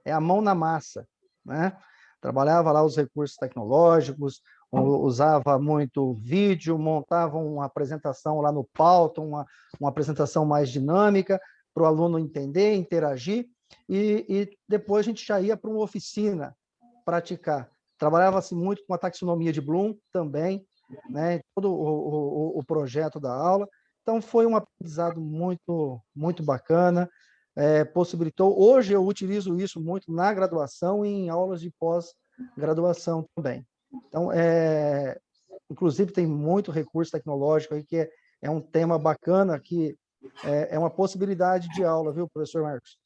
a mão na massa, né? Trabalhava lá os recursos tecnológicos, usava muito vídeo, montava uma apresentação lá no Pauta, uma apresentação mais dinâmica para o aluno entender, interagir, e depois a gente já ia para uma oficina praticar. Trabalhava-se muito com a taxonomia de Bloom também, né? Todo o projeto da aula. Então, foi um aprendizado muito, muito bacana, possibilitou. Hoje, eu utilizo isso muito na graduação e em aulas de pós-graduação também. Então, inclusive, tem muito recurso tecnológico aí, que é um tema bacana, que é uma possibilidade de aula, viu, professor Marcos?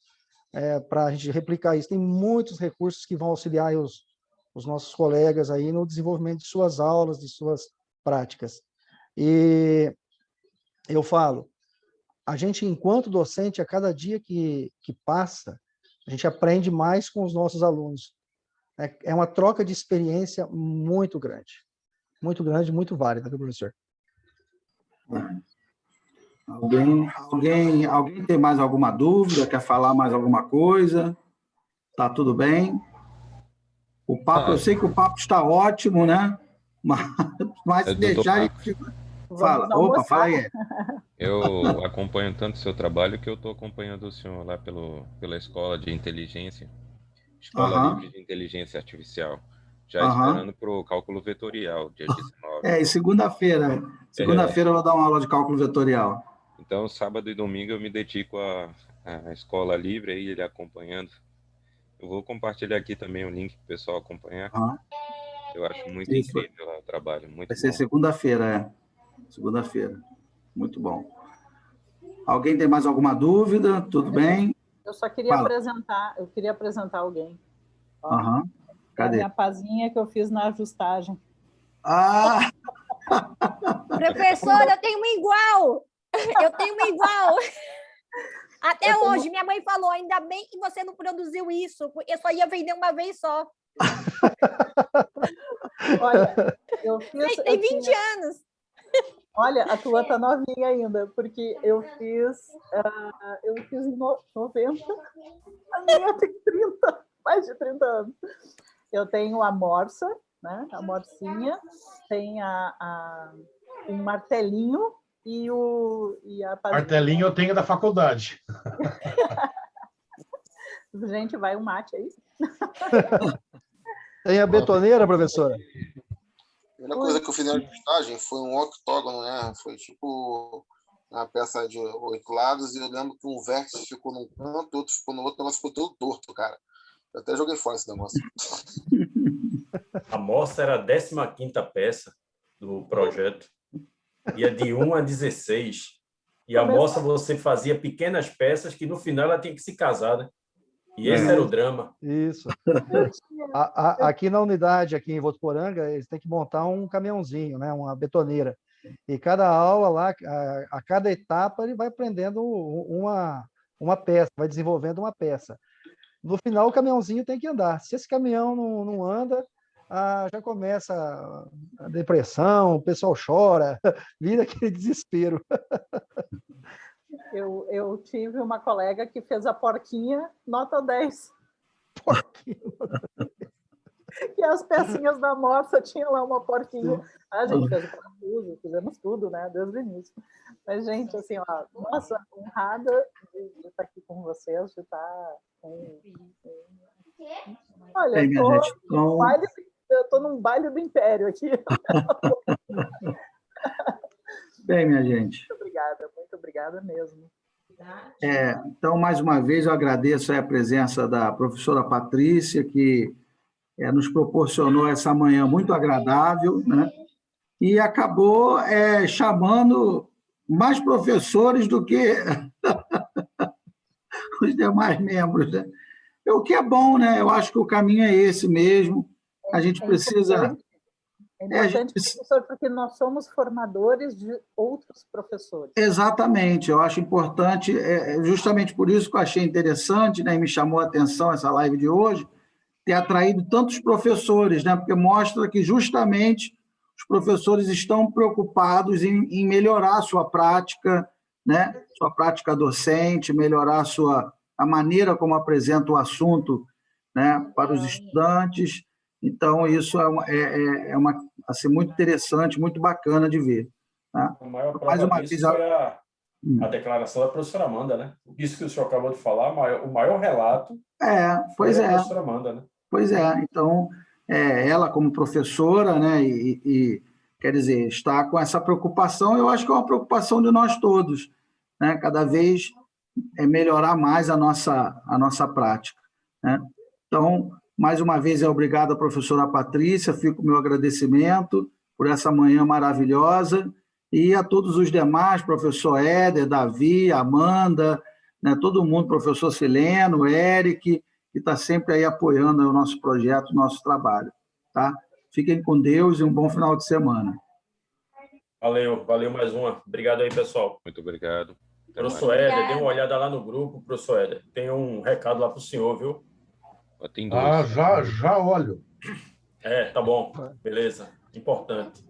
Para a gente replicar isso. Tem muitos recursos que vão auxiliar os nossos colegas aí no desenvolvimento de suas aulas, de suas práticas. E eu falo, a gente, enquanto docente, a cada dia que passa, a gente aprende mais com os nossos alunos. É uma troca de experiência muito grande, muito válida, viu, professor? Alguém tem mais alguma dúvida? Quer falar mais alguma coisa? Tá tudo bem? O papo, eu sei que o papo está ótimo, né? Mas se deixar... Fala, opa, fala aí. Eu acompanho tanto o seu trabalho que eu estou acompanhando o senhor lá pela Escola de Inteligência, Escola Livre de Inteligência Artificial, já esperando para o cálculo vetorial, dia 19. E segunda-feira eu vou dar uma aula de cálculo vetorial. Então, sábado e domingo eu me dedico à Escola Livre, aí ele acompanhando. Eu vou compartilhar aqui também o link para o pessoal acompanhar. Eu acho muito incrível o trabalho, muito bom. Vai ser segunda-feira, Segunda-feira. Muito bom. Alguém tem mais alguma dúvida? Tudo bem? Eu só queria apresentar alguém. Ó, Cadê? A minha pazinha que eu fiz na ajustagem. Professora, eu tenho uma igual! Eu tenho uma igual! Até hoje, minha mãe falou, ainda bem que você não produziu isso, porque eu só ia vender uma vez só. Olha, eu fiz... Tem 20 anos. Olha, a tua tá novinha ainda, porque eu fiz em 90, a minha tem 30, mais de 30 anos. Eu tenho a morsa, né? A morsinha, tem um martelinho e a pazinha. Martelinho eu tenho da faculdade. Gente, vai um mate aí. Tem a betoneira, professora? A primeira coisa que eu fiz na ajustagem foi um octógono, né? Foi tipo uma peça de 8 lados, e eu lembro que um vértice ficou num canto, outro ficou no outro, o negócio ficou todo torto, cara. Eu até joguei fora esse negócio. A Moça era a 15ª peça do projeto. Ia de 1 a 16. E a Moça você fazia pequenas peças que no final ela tinha que se casar, né? E esse era o drama. Isso. Aqui na unidade, aqui em Votuporanga, eles têm que montar um caminhãozinho, né? Uma betoneira. E cada aula lá, a cada etapa, ele vai aprendendo uma peça, vai desenvolvendo uma peça. No final, o caminhãozinho tem que andar. Se esse caminhão não anda, já começa a depressão, o pessoal chora, vira aquele desespero. Eu tive uma colega que fez a porquinha, nota 10. Porquinha. E as pecinhas da Moça tinham lá uma porquinha. A gente fez o parafuso, fizemos tudo, né? Desde o início. Mas, gente, assim, ó, nossa, honrada de estar aqui com vocês, de estar com... Olha, eu estou num baile do Império aqui. Bem, minha gente. Muito obrigada mesmo. Então, mais uma vez, eu agradeço a presença da professora Patrícia, que nos proporcionou essa manhã muito agradável, né? E acabou chamando mais professores do que os demais membros, né? O que é bom, né? Eu acho que o caminho é esse mesmo. A gente precisa... É importante, professor, porque nós somos formadores de outros professores. Exatamente, eu acho importante, justamente por isso que eu achei interessante, né, e me chamou a atenção essa live de hoje, ter atraído tantos professores, né, porque mostra que justamente os professores estão preocupados em melhorar a sua prática, né, sua prática docente, melhorar a maneira como apresenta o assunto, né, para os estudantes. Então, isso é assim, muito interessante, muito bacana de ver. Tá? A maior prova disso foi a declaração da professora Amanda, né? Isso que o senhor acabou de falar, o maior relato foi da professora Amanda, né? Pois é. Então, ela como professora, né, e quer dizer, está com essa preocupação, eu acho que é uma preocupação de nós todos, né? Cada vez melhorar mais a nossa prática, né? Então, mais uma vez, obrigado à professora Patrícia, fica o meu agradecimento por essa manhã maravilhosa, e a todos os demais, professor Éder, Davi, Amanda, né, todo mundo, professor Sileno, Eric, que está sempre aí apoiando o nosso projeto, o nosso trabalho. Tá? Fiquem com Deus e um bom final de semana. Valeu mais uma. Obrigado aí, pessoal. Muito obrigado. Professor Éder, dê uma olhada lá no grupo, professor Éder. Tem um recado lá para o senhor, viu? Tem dois. Já olho. Tá bom. Beleza. Importante.